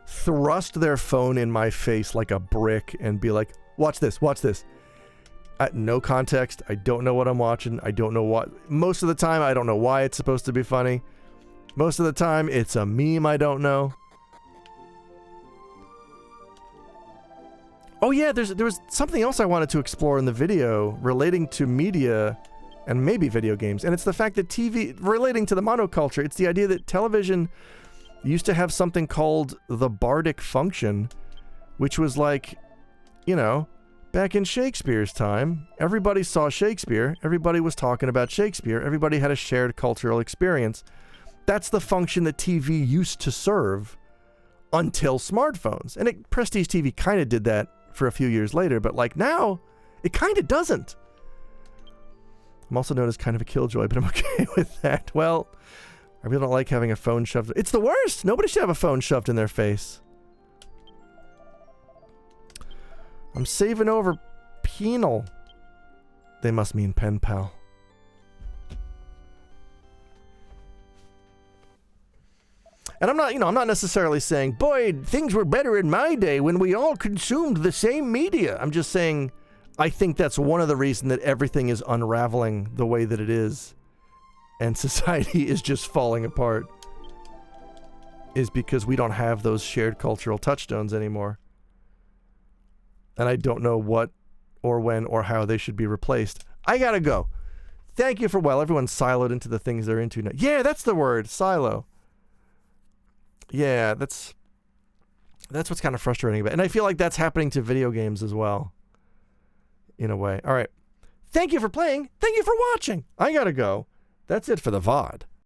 thrust their phone in my face like a brick and be like, watch this, watch this. No context. I don't know what I'm watching. I don't know what. Most of the time, I don't know why it's supposed to be funny. Most of the time, it's a meme I don't know. Oh yeah, there was something else I wanted to explore in the video relating to media and maybe video games. And it's the fact that TV, relating to the monoculture, it's the idea that television used to have something called the bardic function, which was like, you know, back in Shakespeare's time, everybody saw Shakespeare, everybody was talking about Shakespeare, everybody had a shared cultural experience. That's the function that TV used to serve until smartphones. And Prestige TV kind of did that for a few years later, but like now, it kind of doesn't. I'm also known as kind of a killjoy, but I'm okay with that. Well, I really don't like having a phone shoved. It's the worst! Nobody should have a phone shoved in their face. I'm saving over penal. They must mean pen pal. And I'm not necessarily saying, boy, things were better in my day when we all consumed the same media. I'm just saying, I think that's one of the reasons that everything is unraveling the way that it is. And society is just falling apart. Is because we don't have those shared cultural touchstones anymore. And I don't know what or when or how they should be replaced. I gotta go. Thank you for, well, everyone's siloed into the things they're into now. Yeah, that's the word, silo. Yeah, that's what's kind of frustrating about it. And I feel like that's happening to video games as well. In a way. All right. Thank you for playing. Thank you for watching. I gotta go. That's it for the VOD.